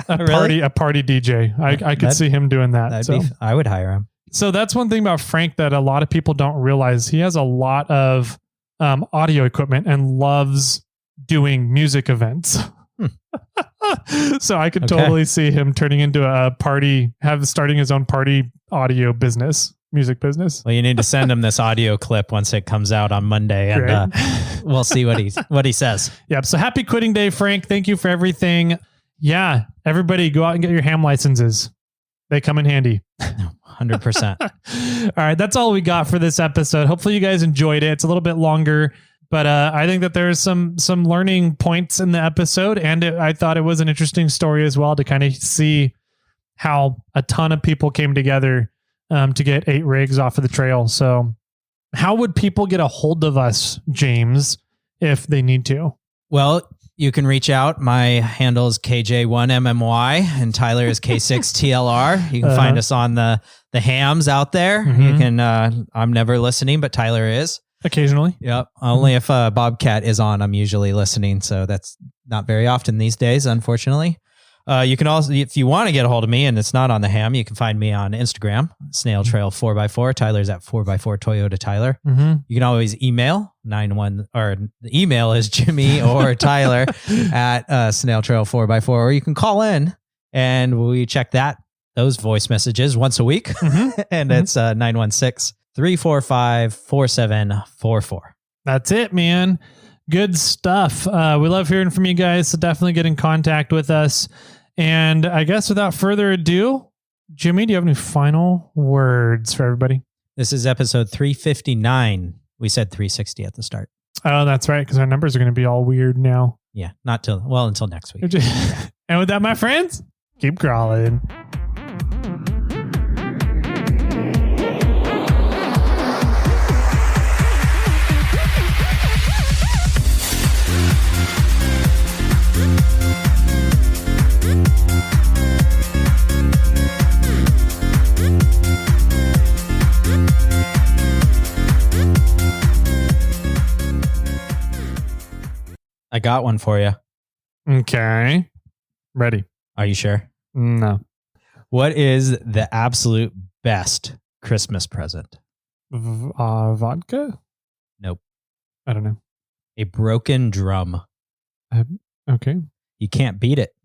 A party DJ. I could see him doing that. I would hire him. So that's one thing about Frank that a lot of people don't realize. He has a lot of audio equipment and loves doing music events. So I could totally see him turning into a party, starting his own party audio business, music business. Well, you need to send him this audio clip once it comes out on Monday, and we'll see what he says. Yep. So happy quitting day, Frank. Thank you for everything. Yeah. Everybody go out and get your ham licenses. They come in handy. 100%. All right. That's all we got for this episode. Hopefully you guys enjoyed it. It's a little bit longer But I think that there's some learning points in the episode, and I thought it was an interesting story as well to kind of see how a ton of people came together to get 8 rigs off of the trail. So how would people get a hold of us, James, if they need to? Well, you can reach out. My handle is KJ1MMY and Tyler is K6TLR. You can find us on the hams out there. Mm-hmm. You can, I'm never listening, but Tyler is. Occasionally. Yep. Only if Bobcat is on, I'm usually listening. So that's not very often these days, unfortunately. You can also, if you want to get a hold of me and it's not on the ham, you can find me on Instagram, Snail Trail 4x4. Tyler's at 4x4 Toyota Tyler. Mm-hmm. You can always email the email is Jimmy or Tyler at Snail Trail 4x4, or you can call in and we check those voice messages once a week. Mm-hmm. And it's 916-345-4744. That's it, man. Good stuff. We love hearing from you guys. So definitely get in contact with us. And I guess without further ado, Jimmy, do you have any final words for everybody? This is episode 359. We said 360 at the start. Oh, that's right. Because our numbers are going to be all weird now. Yeah. Until next week. And with that, my friends, keep crawling. I got one for you. Okay. Ready. Are you sure? No. What is the absolute best Christmas present? Vodka? Nope. I don't know. A broken drum. Okay. You can't beat it.